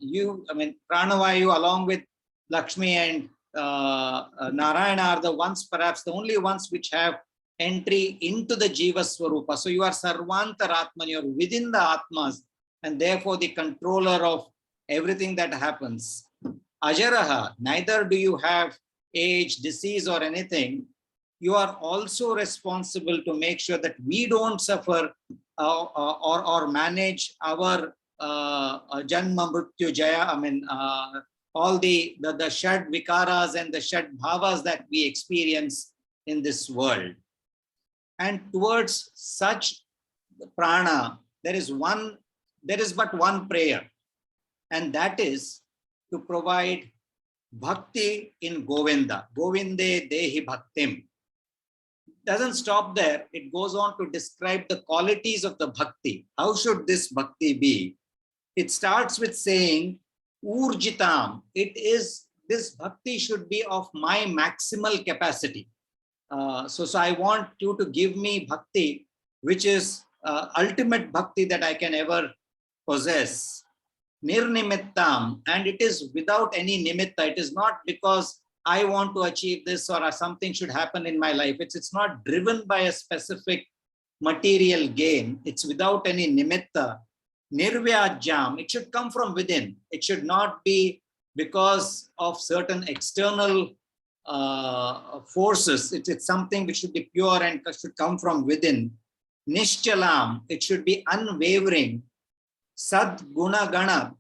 Pranavayu along with Lakshmi and Narayana are the ones, perhaps the only ones which have entry into the Jiva Swarupa. So you are Sarvantaratman, you are within the Atmas, and therefore the controller of everything that happens. Ajaraha, neither do you have age, disease or anything. You are also responsible to make sure that we don't suffer or manage our Janma Mrityu Jaya, all the Shad Vikaras and the Shad Bhavas that we experience in this world. And towards such prana, there is but one prayer, and that is to provide bhakti in Govinda. Govinde dehi bhaktim. Doesn't stop there. It goes on to describe the qualities of the bhakti. How should this bhakti be? It starts with saying, Urjitam. This bhakti should be of my maximal capacity. So I want you to give me bhakti, which is ultimate bhakti that I can ever possess. Nirnimittam, and it is without any nimitta. It is not because I want to achieve this or something should happen in my life. It's not driven by a specific material gain. It's without any nimitta. Nirvyajam, it should come from within. It should not be because of certain external forces. It's something which should be pure and should come from within. Nishchalam, it should be unwavering. Sadguna Gana.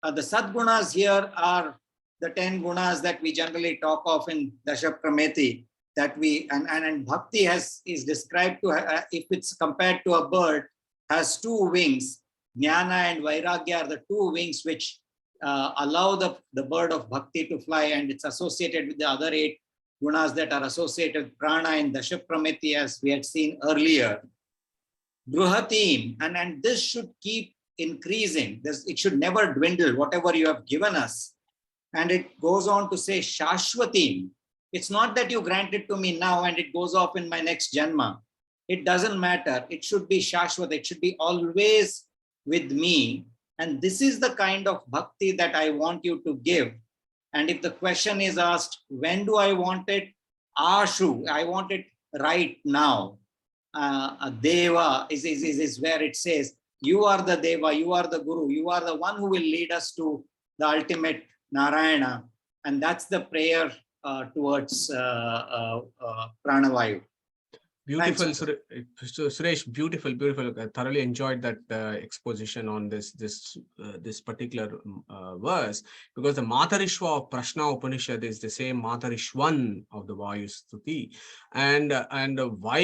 The Sadgunas here are the 10 gunas that we generally talk of in Dasha Prameti, that and Bhakti is described to, if it's compared to a bird, has two wings. Jnana and Vairagya are the two wings which allow the bird of Bhakti to fly, and it's associated with the other 8 gunas that are associated with Prana and Dasha Prameti, as we had seen earlier. Bruhatim, and this should keep increasing. It should never dwindle, whatever you have given us. And it goes on to say Shashwatim. It's not that you grant it to me now and it goes off in my next Janma. It doesn't matter. It should be Shashwat. It should be always with me. And this is the kind of bhakti that I want you to give. And if the question is asked, when do I want it? Ashu, I want it right now. Deva is where it says, you are the Deva, you are the Guru, you are the one who will lead us to the ultimate Narayana. And that's the prayer towards Pranavayu. Beautiful, Thanks, Suresh. Beautiful, beautiful. I thoroughly enjoyed that exposition on this particular verse, because the Matarishva of Prashna Upanishad is the same Matarishwan of the Vayu Stuti, and why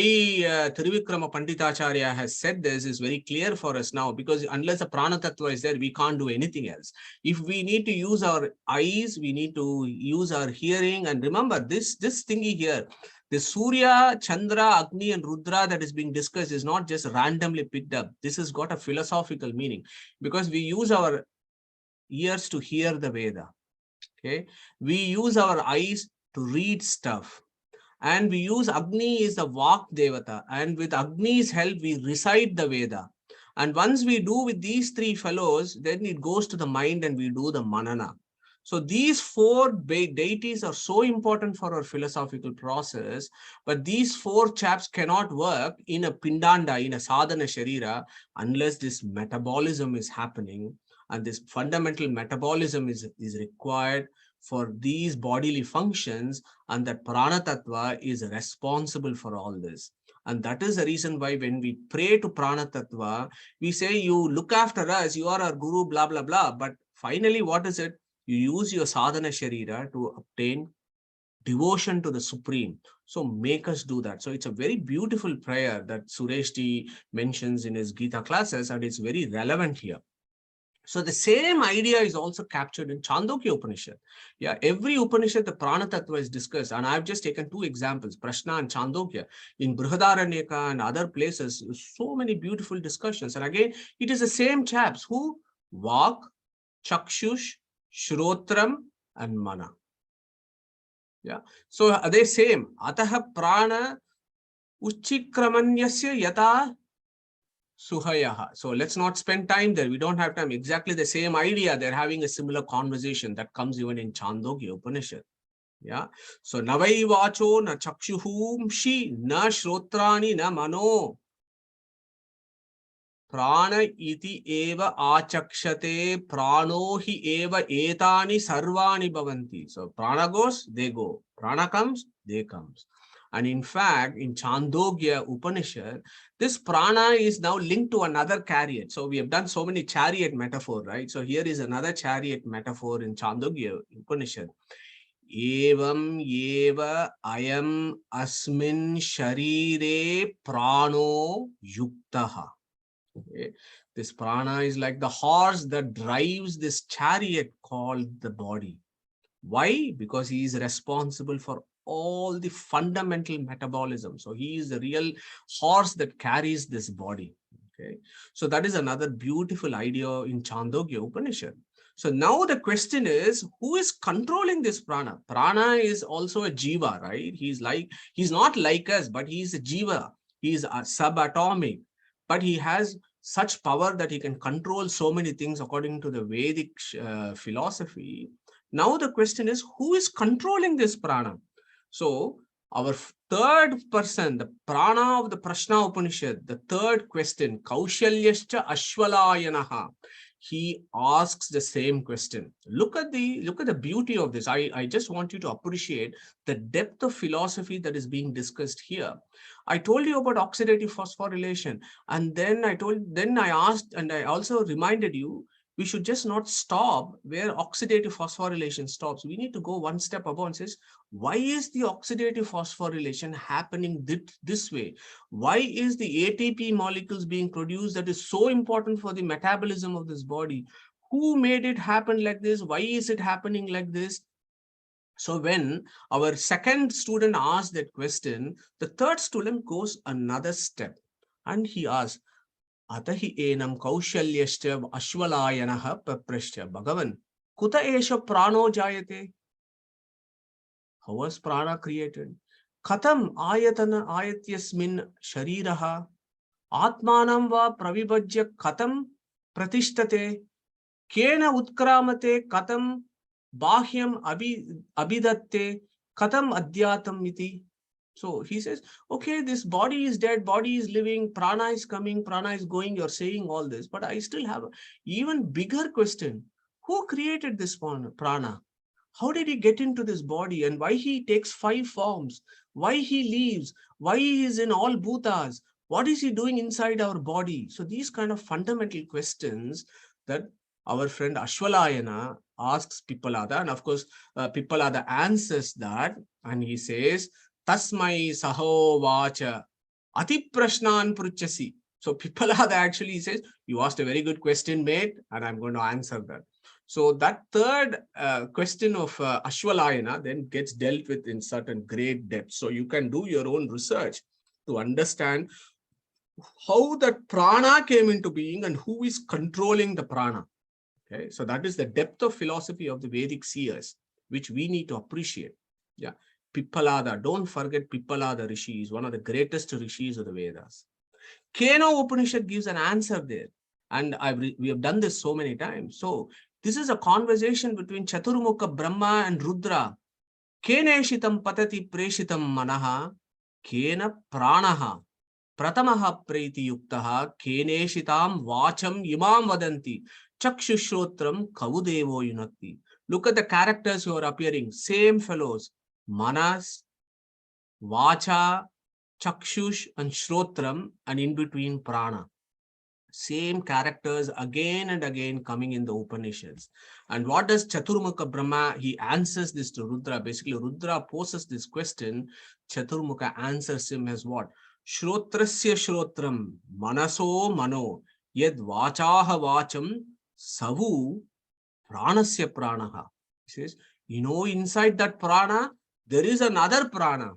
Trivikrama Panditacharya has said this is very clear for us now, because unless the Prana Tattva is there, we can't do anything else. If we need to use our eyes, we need to use our hearing, and remember this thingy here. The Surya, Chandra, Agni, and Rudra that is being discussed is not just randomly picked up. This has got a philosophical meaning, because we use our ears to hear the Veda. Okay, we use our eyes to read stuff, and we use Agni is the Vak Devata, and with Agni's help we recite the Veda. And once we do with these three fellows, then it goes to the mind and we do the Manana. So these four deities are so important for our philosophical process, but these four chaps cannot work in a pindanda, in a sadhana sharira, unless this metabolism is happening, and this fundamental metabolism is required for these bodily functions, and that prana tattva is responsible for all this. And that is the reason why when we pray to prana tattva, we say, you look after us, you are our guru, blah, blah, blah. But finally, what is it? You use your sadhana sharira to obtain devotion to the Supreme. So make us do that. So it's a very beautiful prayer that Sureshji mentions in his Gita classes, and it's very relevant here. So the same idea is also captured in Chandogya Upanishad. Yeah, every Upanishad, the Prana Tattva is discussed. And I've just taken two examples, Prashna and Chandogya. In Brihadaranyaka and other places, so many beautiful discussions. And again, it is the same chaps who Vak, Chakshush, Shrotram, and Mana. Yeah. So are they same? Ataha prana uchikramanyasya yata suhayaha. So let's not spend time there. We don't have time. Exactly the same idea. They're having a similar conversation that comes even in Chandogya Upanishad. Yeah. So navai vacho na chakshuhumshi na shrotrani na mano. Prana iti eva achakshate prano hi eva etani sarvani bhavanti. So prana goes, they go. Prana comes, they comes. And in fact, in Chandogya Upanishad, this prana is now linked to another chariot. So we have done so many chariot metaphor, right? So here is another chariot metaphor in Chandogya Upanishad. Evam eva ayam asmin sharire prano yuktaha. Okay. This prana is like the horse that drives this chariot called the body. Why? Because he is responsible for all the fundamental metabolism. So he is the real horse that carries this body. Okay. So that is another beautiful idea in Chandogya Upanishad. So now the question is, who is controlling this prana? Prana is also a jiva, right? He's not like us, but he is a jiva. He is a subatomic, but he has such power that he can control so many things according to the Vedic philosophy. Now the question is, who is controlling this prana? So our third person, the prana of the Prashna Upanishad, the third question, Kaushalyascha Ashwalayanaha, he asks the same question. Look at the beauty of this. I just want you to appreciate the depth of philosophy that is being discussed here. I told you about oxidative phosphorylation, and then I asked, and I also reminded you, we should just not stop where oxidative phosphorylation stops. We need to go one step above and says, why is the oxidative phosphorylation happening this way? Why is the ATP molecules being produced that is so important for the metabolism of this body? Who made it happen like this? Why is it happening like this? So when our second student asked that question, the third student goes another step, and he asks, Atahi enam kaushalyascha ashwalayanaha paprashcha. Bhagavan, kuta esha prano jayate? How was prana created? Katam ayatana ayatyasmin shariraha atmanam va pravibhajya katam pratishtate kena utkramate katam bahyam abidatte katam adhyatam iti. So he says, okay, this body is dead, body is living, prana is coming, prana is going, you're saying all this, but I still have an even bigger question. Who created this prana? How did he get into this body, and why he takes 5 forms? why he lives, why he is in all bhutas, what is he doing inside our body? So these kind of fundamental questions that our friend Ashwalayana asks Pippalada, and of course, Pippalada answers that, and he says, Tasmai saho vacha ati prashnan pruchasi. So Pippalada actually says, you asked a very good question, mate, and I'm going to answer that. So that third question of Ashwalayana then gets dealt with in certain great depth. So you can do your own research to understand how that prana came into being and who is controlling the prana. Okay, so that is the depth of philosophy of the Vedic seers, which we need to appreciate. Yeah, Pippalada, don't forget Pippalada Rishi is one of the greatest rishis of the Vedas. Keno Upanishad gives an answer there, and we have done this so many times. So this is a conversation between Chaturmukha Brahma and Rudra. Keneshitam patati preshitam manaha, kena pranaha. Pratamaha preiti yuktaha keneshitam vacham imam vadanti chakshushrotram kavudevo yunakti. Look at the characters who are appearing, same fellows, manas, vacha, chakshush and shrotram, and in between prana. Same characters again and again coming in the Upanishads. And what does Chaturmukha Brahma, he answers this to Rudra. Basically, Rudra poses this question, Chaturmukha answers him as what? Shrotrasya shrotram, manaso mano, yed vachaha vacham, savu pranasya pranaha. He says, you know, inside that prana, there is another prana.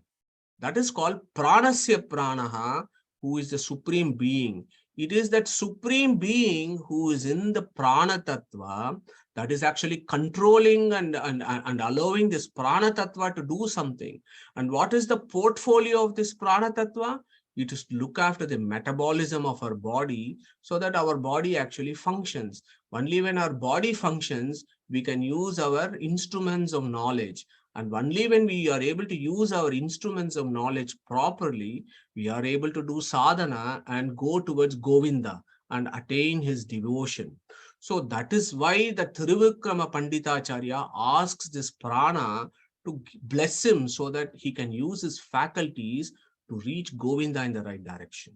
That is called pranasya pranaha, who is the supreme being. It is that supreme being who is in the prana tattva that is actually controlling and allowing this prana tattva to do something. And what is the portfolio of this prana tattva? It is to look after the metabolism of our body so that our body actually functions. Only when our body functions, we can use our instruments of knowledge. And only when we are able to use our instruments of knowledge properly, we are able to do sadhana and go towards Govinda and attain his devotion. So that is why the Trivikrama Panditacharya asks this prana to bless him so that he can use his faculties to reach Govinda in the right direction.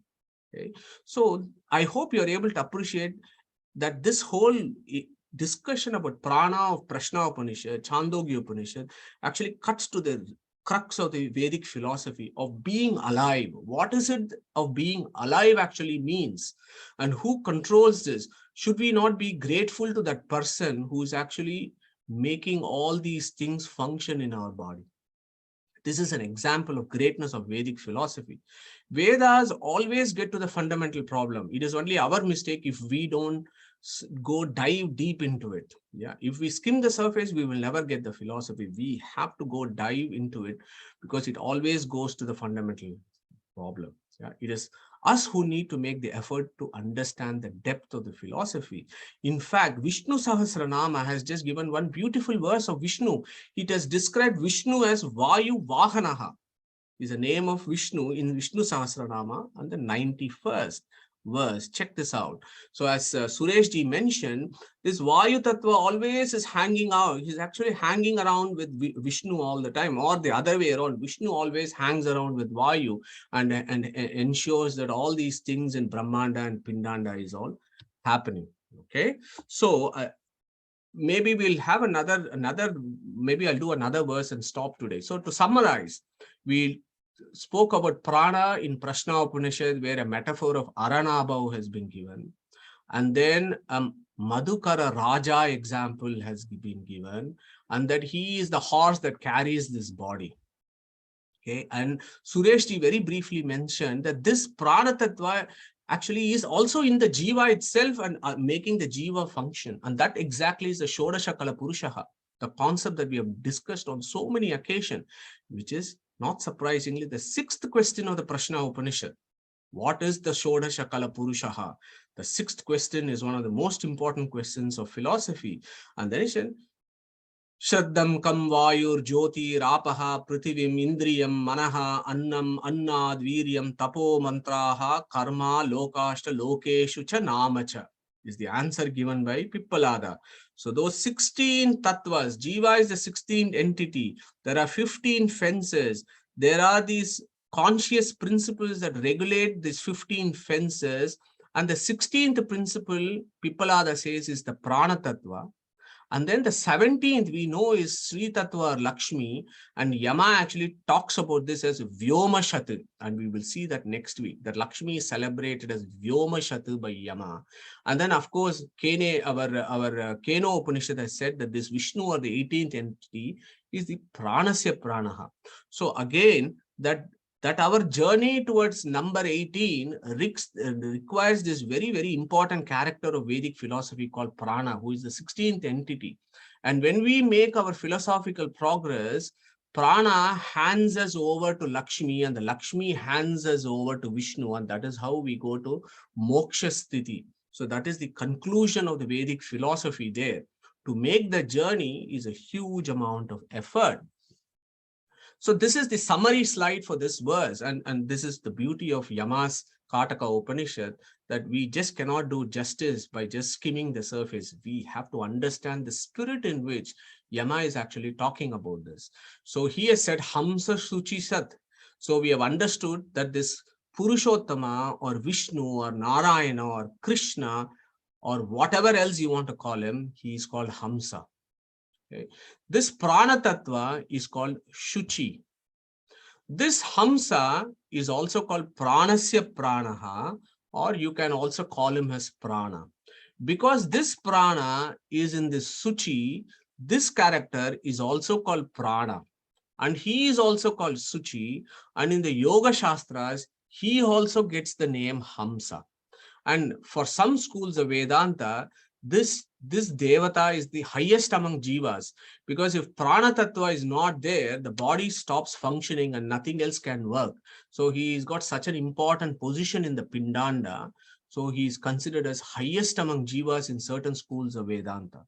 Okay, so I hope you are able to appreciate that this whole discussion about prana of Prashna Upanishad, Chandogya Upanishad, actually cuts to the crux of the Vedic philosophy of being alive. What is it of being alive actually means? And who controls this? Should we not be grateful to that person who is actually making all these things function in our body? This is an example of greatness of Vedic philosophy. Vedas always get to the fundamental problem. It is only our mistake if we don't go dive deep into it. Yeah, if we skim the surface, we will never get the philosophy. We have to go dive into it because it always goes to the fundamental problem. Yeah, it is us who need to make the effort to understand the depth of the philosophy. In fact, Vishnu Sahasranama has just given one beautiful verse of Vishnu. It has described Vishnu as Vayu Vahanaha. Is the name of Vishnu in Vishnu Sahasranama and the 91st verse. Check this out. So as Sureshji mentioned, this Vayu Tattva always is hanging out. He's actually hanging around with Vishnu all the time, or the other way around. Vishnu always hangs around with Vayu and ensures that all these things in Brahmanda and Pindanda is all happening. Okay, so maybe we'll have maybe I'll do another verse and stop today. So to summarize, we spoke about prana in Prashna Upanishad, where a metaphor of Aranabhav has been given. And then Madhukara Raja example has been given, and that he is the horse that carries this body. Okay, and Sureshji very briefly mentioned that this prana tattva actually is also in the jiva itself and making the jiva function. And that exactly is the Shodasha Kala Purushaha, the concept that we have discussed on so many occasions, which is not surprisingly the sixth question of the Prashna Upanishad. What is the Shodasha Kala Purushaha? The sixth question is one of the most important questions of philosophy. And then it said, Shraddam kam vayur jyoti rapaha prithivim indriyam manaha annam annad viryam tapo mantraha karma lokashta lokeshu cha namacha is the answer given by Pippalada. So those 16 tattvas, jiva is the 16th entity. There are 15 fences. there are these conscious principles that regulate these 15 fences. And the 16th principle, Pippalada says, is the Prana Tattva. And then the 17th we know is Sri Tattva or Lakshmi, and Yama actually talks about this as Vyoma Shatu, and we will see that next week, that Lakshmi is celebrated as Vyoma Shatu by Yama. And then of course, our Keno Upanishad has said that this Vishnu, or the 18th entity, is the Pranasya Pranaha. So again, that our journey towards number 18 requires this very, very important character of Vedic philosophy called Prana, who is the 16th entity. And when we make our philosophical progress, Prana hands us over to Lakshmi, and the Lakshmi hands us over to Vishnu, and that is how we go to Moksha Sthiti. So that is the conclusion of the Vedic philosophy there. To make the journey is a huge amount of effort. So this is the summary slide for this verse, and this is the beauty of Yama's Kataka Upanishad, that we just cannot do justice by just skimming the surface. We have to understand the spirit in which Yama is actually talking about this. So he has said Hamsa Suchi Sat. So we have understood that this Purushottama or Vishnu or Narayana or Krishna or whatever else you want to call him, he is called Hamsa. Okay. This Prana Tattva is called Shuchi. This Hamsa is also called Pranasya Pranaha, or you can also call him as Prana. Because this Prana is in this Suchi, this character is also called Prana. And he is also called Suchi. And in the Yoga Shastras, he also gets the name Hamsa. And for some schools of Vedanta, this Devata is the highest among Jivas, because if Prana Tattva is not there, the body stops functioning and nothing else can work. So he's got such an important position in the Pindanda. So he is considered as highest among Jivas in certain schools of Vedanta.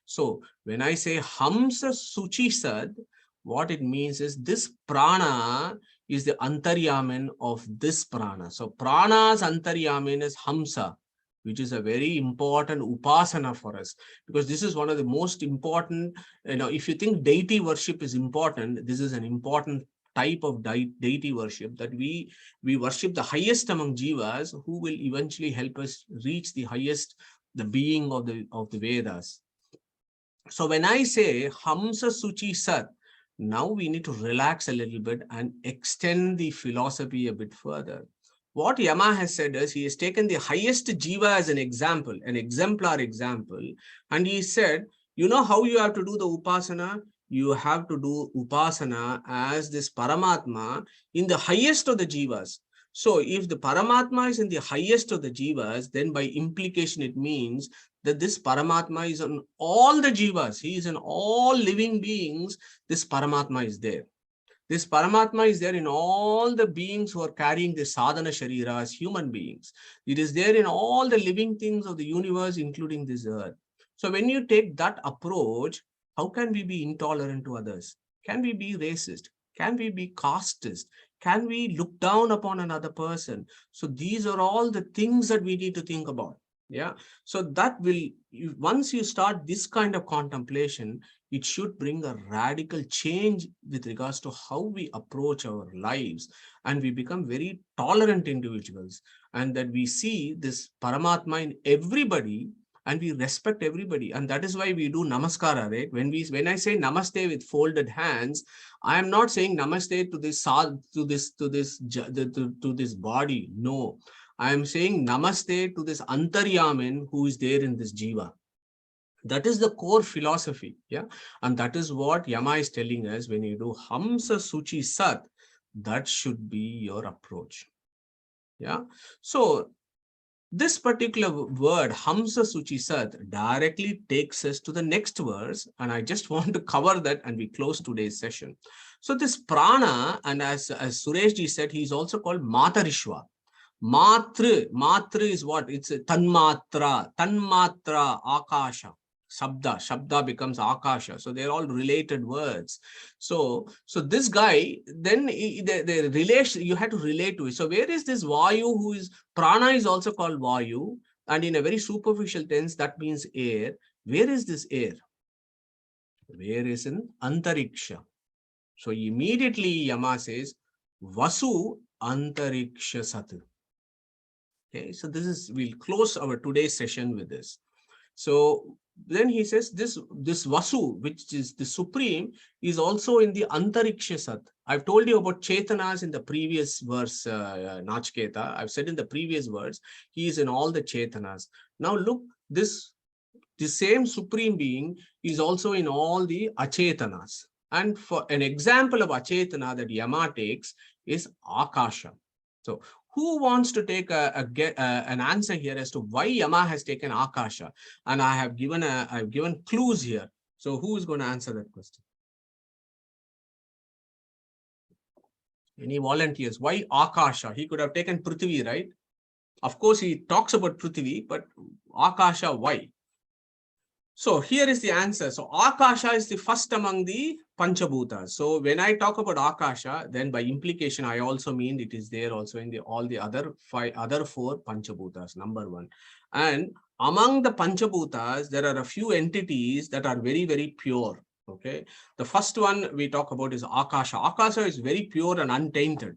So when I say Hamsa Suchi Sad, what it means is this Prana is the Antaryamin of this Prana. So Prana's Antaryamin is Hamsa, which is a very important upasana for us, because this is one of the most important, if you think deity worship is important, this is an important type of deity worship, that we worship the highest among Jivas, who will eventually help us reach the highest, the being of the Vedas. So when I say Hamsa Suchi Sat, now we need to relax a little bit and extend the philosophy a bit further. What Yama has said is, he has taken the highest Jiva as an example, an exemplar example, and he said, you know how you have to do the Upasana? You have to do Upasana as this Paramatma in the highest of the Jivas. So if the Paramatma is in the highest of the Jivas, then by implication it means that this Paramatma is on all the Jivas. He is in all living beings. This Paramatma is there. This Paramatma is there in all the beings who are carrying the sadhana sharira as human beings. It is there in all the living things of the universe, including this earth. So when you take that approach, how can we be intolerant to others? Can we be racist? Can we be casteist? Can we look down upon another person? So these are all the things that we need to think about. Yeah. So that will, once you start this kind of contemplation, it should bring a radical change with regards to how we approach our lives, and we become very tolerant individuals, and that we see this Paramatma in everybody and we respect everybody. And that is why we do namaskara, right? When I say namaste with folded hands, I am not saying namaste to this body. No, I am saying namaste to this Antaryamin who is there in this jiva. That is the core philosophy, yeah, and that is what Yama is telling us. When you do Hamsa Suchi Sat, that should be your approach, yeah. So this particular word Hamsa Suchi Sat directly takes us to the next verse, and I just want to cover that and we close today's session. So this Prana, and as Sureshji said, he is also called Matarishwa. Matra is what? It's a Tanmatra, Akasha. Shabda becomes Akasha. So they're all related words. So this guy, then the relation, you have to relate to it. So where is this Vayu, who is, Prana is also called Vayu, and in a very superficial tense, that means air. Where is this air? Where is in Antariksha? So immediately Yama says, Vasu Antariksha Sat. Okay, so we'll close our today's session with this. So then he says this Vasu, which is the supreme, is also in the Antariksha Sat. I've told you about Chetanas in the previous verse, Nachiketa. I've said in the previous verse, he is in all the Chetanas. Now look, the same supreme being is also in all the Achetanas. And for an example of Achetana that Yama takes is Akasha. So who wants to take an answer here as to why Yama has taken Akasha? And I've given clues here. So who is going to answer that question? Any volunteers? Why Akasha? He could have taken Prithvi, right? Of course, he talks about Prithvi, but Akasha, why? So here is the answer. So Akasha is the first among the Panchabhutas. So when I talk about Akasha, then by implication, I also mean it is there also in all the other four Panchabhutas, number one. And among the Panchabhutas, there are a few entities that are very, very pure. Okay. The first one we talk about is Akasha. Akasha is very pure and untainted.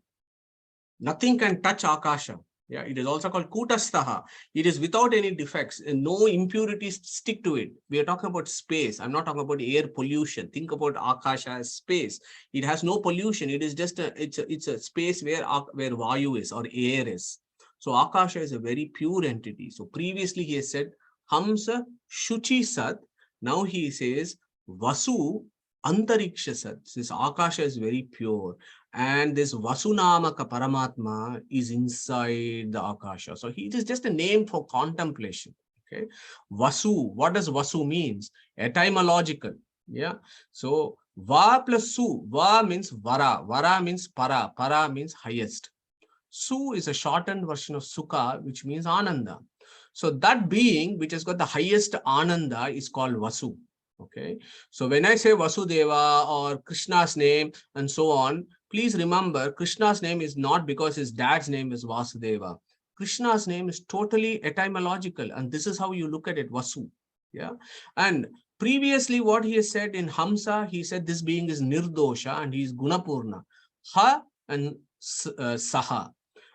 Nothing can touch Akasha. Yeah, it is also called Kutastaha. It is without any defects and no impurities stick to it. We are talking about space. I'm not talking about air pollution. Think about Akasha as space. It has no pollution. It is just it's a space where Vayu is or air is. So Akasha is a very pure entity. So previously he has said Hamsa Shuchi Sat. Now he says Vasu Antariksha Sat. This Akasha is very pure. And this Vasunamaka Paramatma is inside the Akasha. So it is just a name for contemplation. Okay. Vasu, what does Vasu means? Etymological. Yeah. So Va plus Su. Va means Vara. Vara means Para. Para means highest. Su is a shortened version of Sukha, which means Ananda. So that being which has got the highest Ananda is called Vasu. Okay. So when I say Vasudeva or Krishna's name and so on, please remember Krishna's name is not because his dad's name is Vasudeva. Krishna's name is totally etymological, and this is how you look at it, Vasu. Yeah. And previously what he has said in Hamsa, he said this being is Nirdosha and he is Gunapurna. Ha and Saha.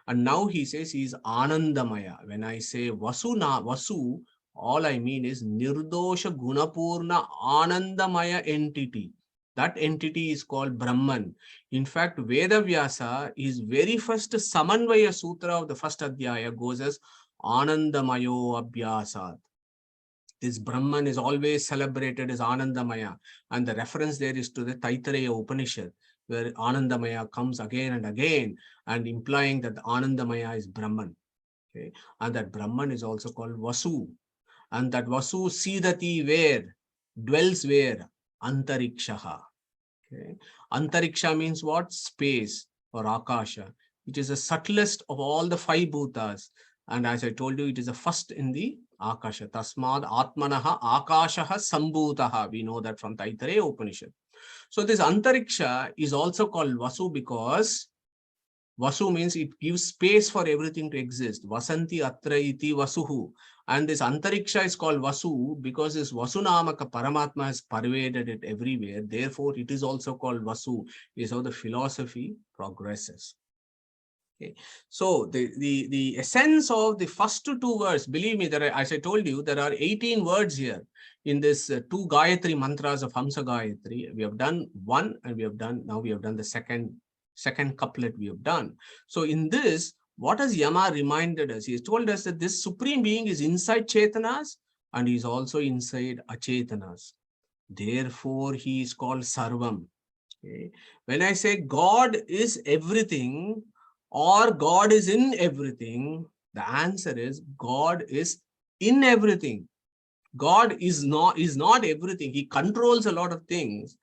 And now he says he is Anandamaya. When I say Vasu, all I mean is Nirdosha Gunapurna Anandamaya entity. That entity is called Brahman. In fact, Veda Vyasa, his very first Samanvaya Sutra of the first Adhyaya goes as Anandamayo Abhyasat. This Brahman is always celebrated as Anandamaya. And the reference there is to the Taittiriya Upanishad, where Anandamaya comes again and again, and implying that the Anandamaya is Brahman. Okay? And that Brahman is also called Vasu. And that Vasu Sidati where? Dwells where? Antarikshaha. Okay. Antariksha means what? Space or Akasha, which is the subtlest of all the five bhutas. And as I told you, it is the first in the Akasha. Tasmad Atmanaha Akashaha Sambhutaha. We know that from Taittiriya Upanishad. So this Antariksha is also called Vasu because Vasu means it gives space for everything to exist. Vasanti atra iti Vasuhu. And this Antariksha is called Vasu because this Vasunamaka Paramatma has pervaded it everywhere. Therefore, it is also called Vasu. Is how the philosophy progresses. Okay. So the essence of the first two words, believe me, as I told you, there are 18 words here in this two Gayatri mantras of Hamsa Gayatri. We have done one and now we have done the second couplet we have done. So in this, what has Yama reminded us? He has told us that this supreme being is inside Chetanas and he is also inside Achetanas. Therefore, he is called Sarvam. Okay. When I say God is everything or God is in everything, the answer is God is in everything. God is not everything. He controls a lot of things,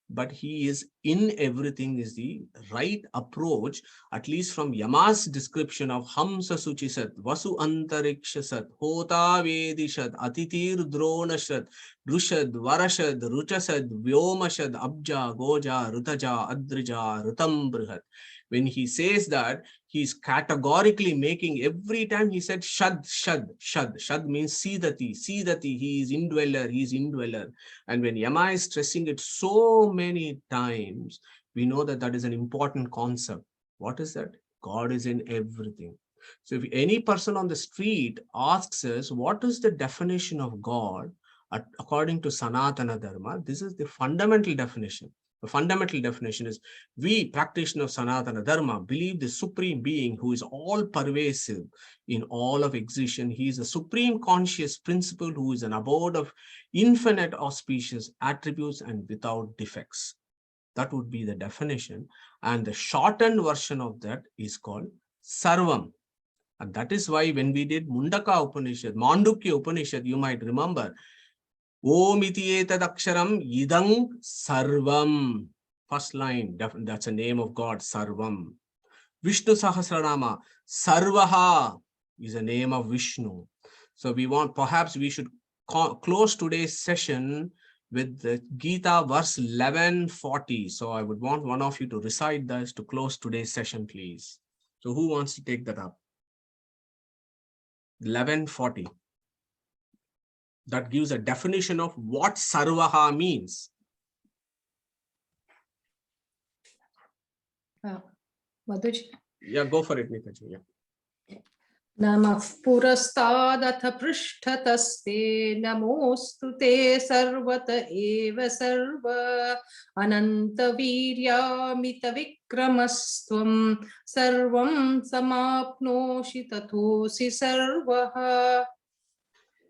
but he is in everything is the right approach, at least from Yama's description of Hamsa Suchisat, Vasu Antarikshasat, Hota Vedishad, Atitir Dronashad, Rushad, Varashad, Ruchasad, Vyomashad, Abja, Goja, Rutaja, Adrija, Rutam Brihat. When he says that, he's categorically making every time he said Shad, Shad, Shad. Shad means Sidati, he is indweller, he is indweller. And when Yama is stressing it so many times, we know that that is an important concept. What is that? God is in everything. So if any person on the street asks us, what is the definition of God according to Sanatana Dharma? This is the fundamental definition. The fundamental definition is, we practitioners of Sanatana Dharma believe the supreme being who is all pervasive in all of existence. He is a supreme conscious principle who is an abode of infinite auspicious attributes and without defects. That would be the definition. And the shortened version of that is called Sarvam. And that is why when we did Mundaka Upanishad, Mandukya Upanishad, you might remember, Om iti etadaksharam idang sarvam. First line, that's a name of God, Sarvam. Vishnu Sahasranama, Sarvaha is a name of Vishnu. So perhaps we should close today's session with the Gita verse 1140. So I would want one of you to recite this to close today's session, please. So who wants to take that up? 1140. That gives a definition of what Sarvaha means. Madhuji. Yeah, go for it, Nikaji. Yeah. Namah purastadatha prishtataste namostu te sarvata eva sarva ananta viryamita vikramastvam sarvam samapnoshi tathosi sarvaha.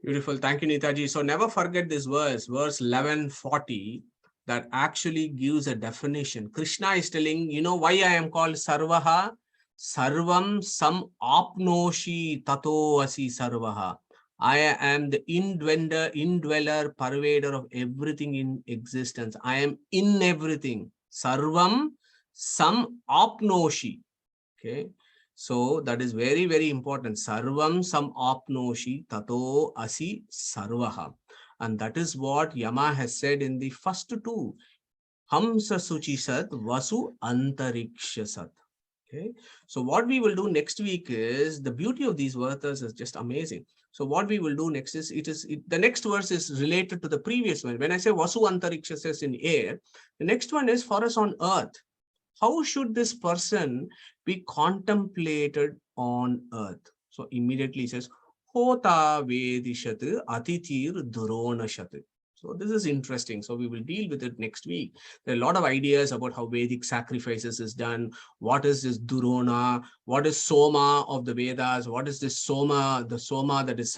Beautiful. Thank you, Nitaji. So never forget this verse 1140, that actually gives a definition. Krishna is telling, you know why I am called Sarvaha? Sarvam sam apnoshi tato asi sarvaha. I am the indweller, pervader of everything in existence. I am in everything. Sarvam sam apnoshi. Okay. So that is very, very important. Sarvam sam apnoshi tato asi sarvaha. And that is what Yama has said in the first two. Hamsa suchi sat vasu antariksha sat. Okay. So what we will do next week is, the beauty of these verses is just amazing. So what we will do next is, the next verse is related to the previous one. When I say vasu antariksha says in air, the next one is for us on earth. How should this person be contemplated on earth? So immediately he says, Hota vedishat atitir duronashat. So this is interesting. So we will deal with it next week. There are a lot of ideas about how Vedic sacrifices is done. What is this Durona? What is Soma of the Vedas? What is this Soma, the Soma that is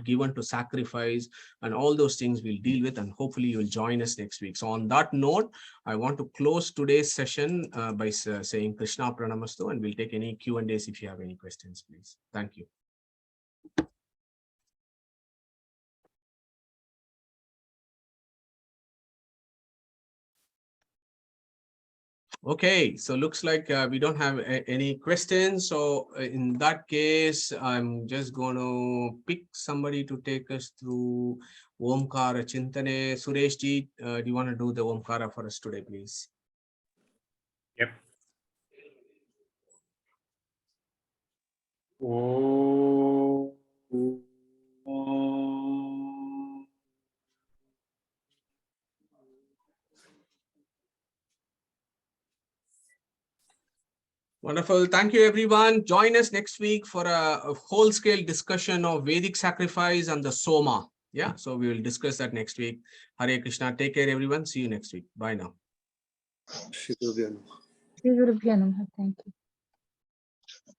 given to sacrifice? And all those things we'll deal with, and hopefully you'll join us next week. So on that note, I want to close today's session by saying Krishna Pranamastu, and we'll take any Q&As if you have any questions, please. Thank you. Okay, so looks like we don't have any questions. So in that case, I'm just going to pick somebody to take us through Omkara Chintane. Suresh ji, do you want to do the Omkara for us today, please? Yep. Oh. Wonderful. Thank you, everyone. Join us next week for a whole-scale discussion of Vedic sacrifice and the Soma. Yeah, so we will discuss that next week. Hare Krishna. Take care, everyone. See you next week. Bye now. Shri Guru Bhyo Namaha. Shri Guru Bhyo Namaha. Thank you.